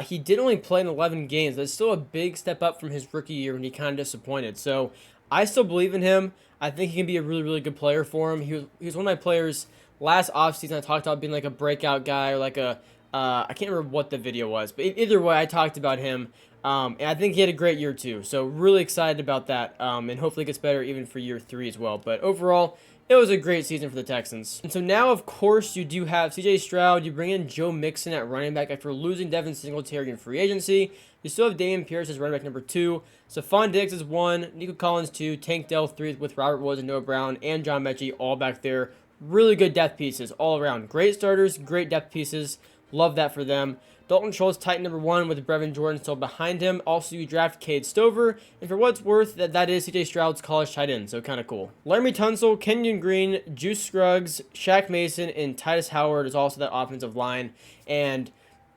A: He did only play in 11 games. That's still a big step up from his rookie year when he kind of disappointed. So, I still believe in him. I think he can be a really, really good player for him. He was one of my players last offseason. I talked about being a breakout guy or I can't remember what the video was. But either way, I talked about him. And I think he had a great year too. So, really excited about that. And hopefully it gets better even for year 3 as well. But overall, it was a great season for the Texans. And so now, of course, you do have C.J. Stroud. You bring in Joe Mixon at running back after losing Devin Singletary in free agency. You still have Dameon Pierce as running back number 2. Stephon Diggs is 1. Nico Collins 2. Tank Dell 3 with Robert Woods and Noah Brown and John Mechie all back there. Really good depth pieces all around. Great starters, great depth pieces. Love that for them. Dalton Schultz, tight number 1 with Brevin Jordan still behind him. Also, you draft Cade Stover. And for what it's worth, that is C.J. Stroud's college tight end, so kind of cool. Laramie Tunsil, Kenyon Green, Juice Scruggs, Shaq Mason, and Titus Howard is also that offensive line. And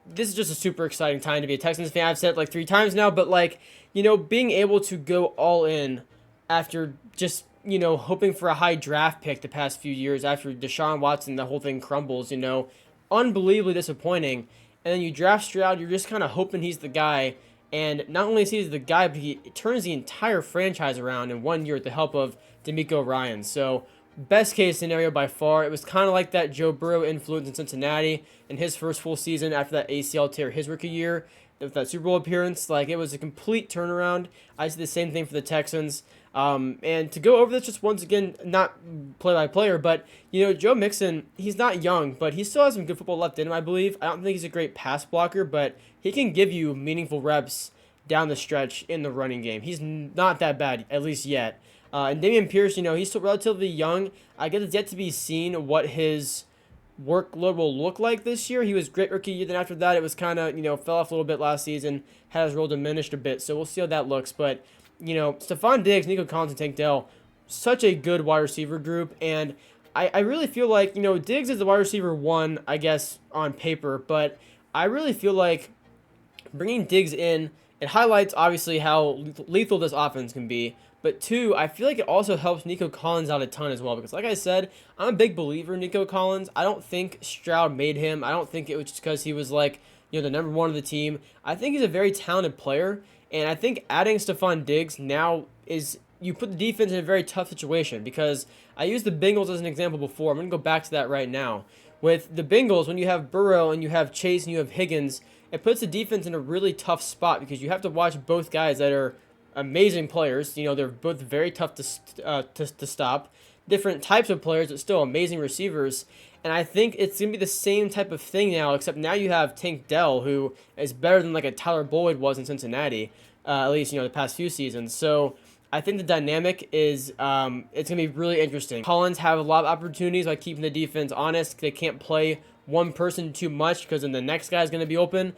A: this is just a super exciting time to be a Texans fan. I've said it like 3 times now, but like, being able to go all in after just, hoping for a high draft pick the past few years after Deshaun Watson, the whole thing crumbles, unbelievably disappointing. And then you draft Stroud, you're just kind of hoping he's the guy. And not only is he the guy, but he turns the entire franchise around in 1 year with the help of DeMeco Ryans. So, best case scenario by far. It was kind of like that Joe Burrow influence in Cincinnati in his first full season after that ACL tear his rookie year with that Super Bowl appearance. Like, it was a complete turnaround. I see the same thing for the Texans. And to go over this just once again, not play-by-player, but, Joe Mixon, he's not young, but he still has some good football left in him, I believe. I don't think he's a great pass blocker, but he can give you meaningful reps down the stretch in the running game. He's not that bad, at least yet. And Dameon Pierce, he's still relatively young. I guess it's yet to be seen what his workload will look like this year. He was great rookie year. Then after that, it was kind of, fell off a little bit last season, had his role diminished a bit. So we'll see how that looks. But, Stephon Diggs, Nico Collins, and Tank Dell, such a good wide receiver group. And I really feel like, Diggs is the wide receiver 1, I guess, on paper. But I really feel like bringing Diggs in, it highlights, obviously, how lethal this offense can be. But 2, I feel like it also helps Nico Collins out a ton as well. Because like I said, I'm a big believer in Nico Collins. I don't think Stroud made him. I don't think it was just because he was like, the number 1 of the team. I think he's a very talented player. And I think adding Stephon Diggs now is, you put the defense in a very tough situation. Because I used the Bengals as an example before. I'm going to go back to that right now. With the Bengals, when you have Burrow and you have Chase and you have Higgins, it puts the defense in a really tough spot. Because you have to watch both guys that are amazing players. They're both very tough to stop. Different types of players, but still amazing receivers. And I think it's going to be the same type of thing now, except now you have Tank Dell, who is better than like a Tyler Boyd was in Cincinnati, at least, the past few seasons. So I think the dynamic is, it's going to be really interesting. Collins have a lot of opportunities by keeping the defense honest. They can't play one person too much because then the next guy is going to be open.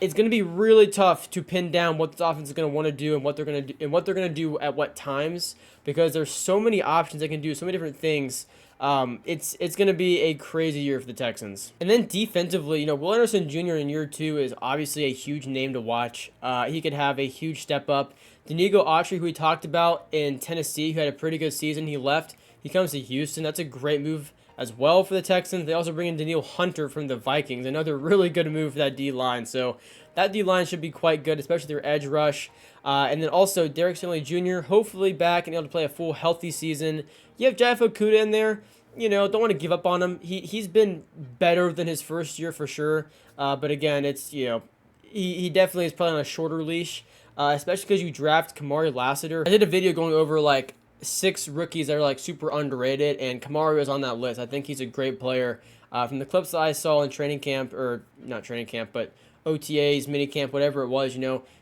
A: It's going to be really tough to pin down what this offense is going to want to do and what they're going to do and what they're going to do at what times, because there's so many options they can do, so many different things. It's going to be a crazy year for the Texans. And then defensively, Will Anderson Jr. in year 2 is obviously a huge name to watch. He could have a huge step up. Danigo Autry, who we talked about in Tennessee, who had a pretty good season, he left. He comes to Houston. That's a great move as well for the Texans. They also bring in Danielle Hunter from the Vikings. Another really good move for that D-line. So that D-line should be quite good, especially their edge rush. And then also Derek Stanley Jr., hopefully back and able to play a full healthy season. You have Jeff Okudah in there. Don't want to give up on him. He's been better than his first year for sure. But again, it's, he definitely is probably on a shorter leash, especially because you draft Kamari Lassiter. I did a video going over like 6 rookies that are like super underrated, and Kamari was on that list. I think he's a great player. From the clips that I saw in training camp, or not training camp, but OTAs, mini camp, whatever it was,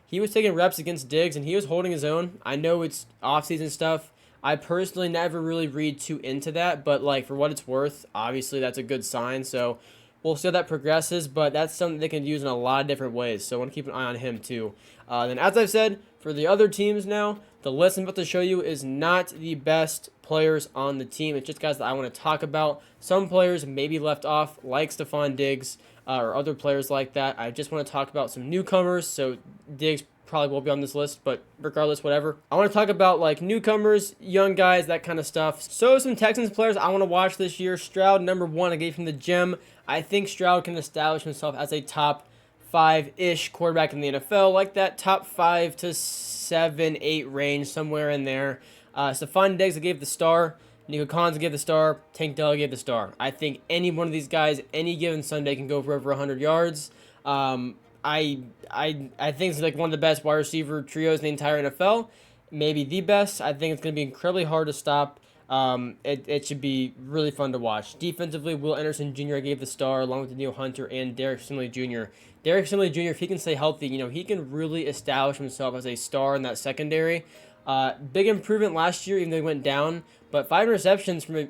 A: he was taking reps against Diggs and he was holding his own. I know it's off-season stuff. I personally never really read too into that, but like for what it's worth, obviously that's a good sign. So we'll see how that progresses, but that's something they can use in a lot of different ways. So I want to keep an eye on him too. Then as I've said, for the other teams now, the list I'm about to show you is not the best players on the team. It's just guys that I want to talk about. Some players may be left off, like Stephon Diggs or other players like that. I just want to talk about some newcomers. So Diggs probably won't be on this list, but regardless, whatever. I want to talk about like newcomers, young guys, that kind of stuff. So some Texans players I want to watch this year. Stroud, number 1, I gave him the gem. I think Stroud can establish himself as a top 5-ish quarterback in the NFL, like that top 5 to 7, 8 range, somewhere in there. Stephon Diggs, I gave the star. Nico Collins, I gave the star. Tank Dell, I gave the star. I think any one of these guys, any given Sunday, can go for over 100 yards. I think it's like one of the best wide receiver trios in the entire NFL. Maybe the best. I think it's going to be incredibly hard to stop. It should be really fun to watch. Defensively, Will Anderson Jr. I gave the star, along with Daniil Hunter and Derek Stingley Jr. Derek Stingley Jr., if he can stay healthy, he can really establish himself as a star in that secondary. Big improvement last year, even though he went down. But 5 interceptions from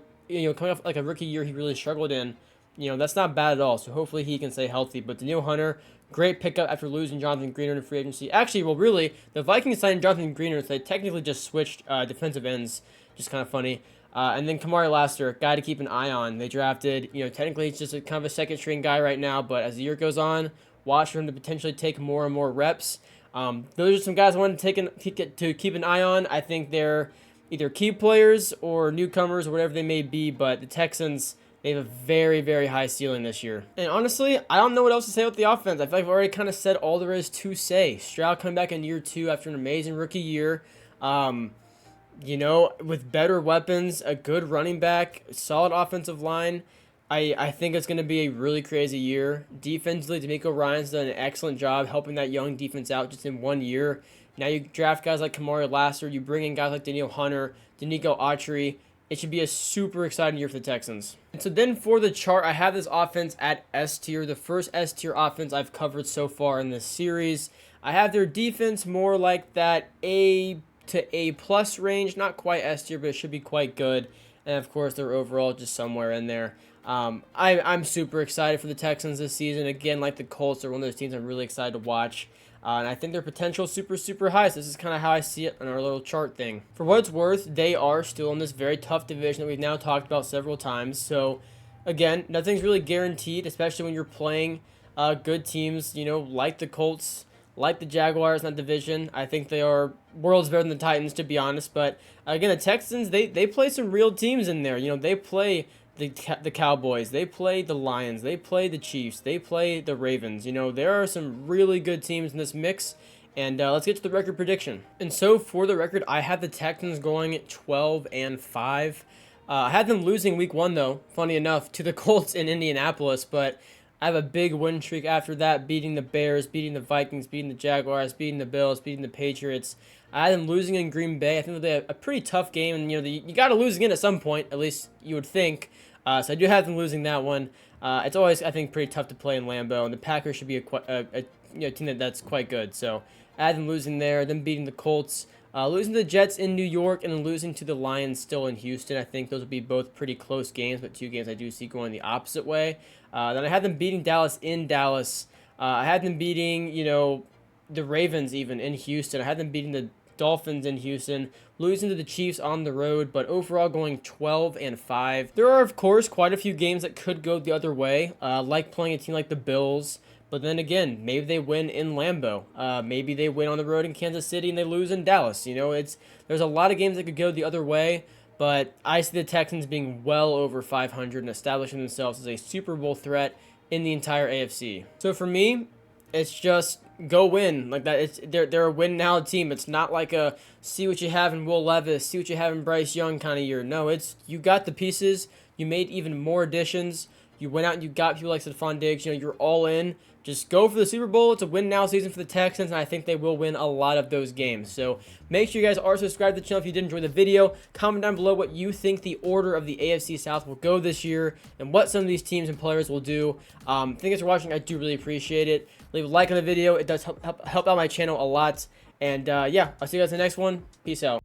A: coming off like a rookie year he really struggled in. That's not bad at all. So hopefully he can stay healthy. But Daniil Hunter, great pickup after losing Jonathan Greenard in free agency. Actually, well, really, the Vikings signed Jonathan Greenard, so they technically just switched defensive ends. Just kind of funny. And then Kamari Lassiter, guy to keep an eye on. They drafted, technically he's just a kind of a second string guy right now, but as the year goes on, watch for him to potentially take more and more reps. Those are some guys I wanted to keep an eye on. I think they're either key players or newcomers or whatever they may be, but the Texans, they have a very, very high ceiling this year. And honestly, I don't know what else to say about the offense. I feel like I've already kind of said all there is to say. Stroud coming back in year 2 after an amazing rookie year. With better weapons, a good running back, solid offensive line, I think it's going to be a really crazy year. Defensively, D'Amico Ryan's done an excellent job helping that young defense out just in 1 year. Now you draft guys like Kamari Lassiter, you bring in guys like Daniil Hunter, Danico Autry. It should be a super exciting year for the Texans. And so then for the chart, I have this offense at S tier, the first S tier offense I've covered so far in this series. I have their defense more like that A to A plus range, not quite S tier, but it should be quite good. And of course, they're overall just somewhere in there. I'm super excited for the Texans this season. Again, like the Colts, they're one of those teams I'm really excited to watch. And I think their potential is super, super high. So this is kind of how I see it on our little chart thing. For what it's worth, they are still in this very tough division that we've now talked about several times. So again, nothing's really guaranteed, especially when you're playing good teams, like the Colts, like the Jaguars in that division. I think they are worlds better than the Titans, to be honest. But again, the Texans, they play some real teams in there. They play the Cowboys, they play the Lions, they play the Chiefs, they play the Ravens. There are some really good teams in this mix. And let's get to the record prediction. And so for the record, I had the Texans going 12-5. I had them losing week 1, though, funny enough, to the Colts in Indianapolis. But I have a big win streak after that, beating the Bears, beating the Vikings, beating the Jaguars, beating the Bills, beating the Patriots. I had them losing in Green Bay. I think they had a pretty tough game, and you got to lose again at some point, at least you would think. So I do have them losing that one. It's always, I think, pretty tough to play in Lambeau, and the Packers should be a team that's quite good. So I had them losing there, then beating the Colts, losing to the Jets in New York, and then losing to the Lions still in Houston. I think those will be both pretty close games, but 2 games I do see going the opposite way. Then I had them beating Dallas in Dallas. I had them beating, the Ravens even in Houston. I had them beating the Dolphins in Houston, losing to the Chiefs on the road, but overall going 12-5. There are, of course, quite a few games that could go the other way, like playing a team like the Bills. But then again, maybe they win in Lambeau. Maybe they win on the road in Kansas City and they lose in Dallas. There's a lot of games that could go the other way. But I see the Texans being well over 500 and establishing themselves as a Super Bowl threat in the entire AFC. So for me, it's just go win like that. They're a win now team. It's not like a see what you have in Will Levis, see what you have in Bryce Young kind of year. No, it's you got the pieces. You made even more additions. You went out and you got people like Stephon Diggs. You're all in. Just go for the Super Bowl. It's a win-now season for the Texans, and I think they will win a lot of those games. So make sure you guys are subscribed to the channel if you did enjoy the video. Comment down below what you think the order of the AFC South will go this year and what some of these teams and players will do. Thank you guys for watching. I do really appreciate it. Leave a like on the video. It does help out my channel a lot. And, yeah, I'll see you guys in the next one. Peace out.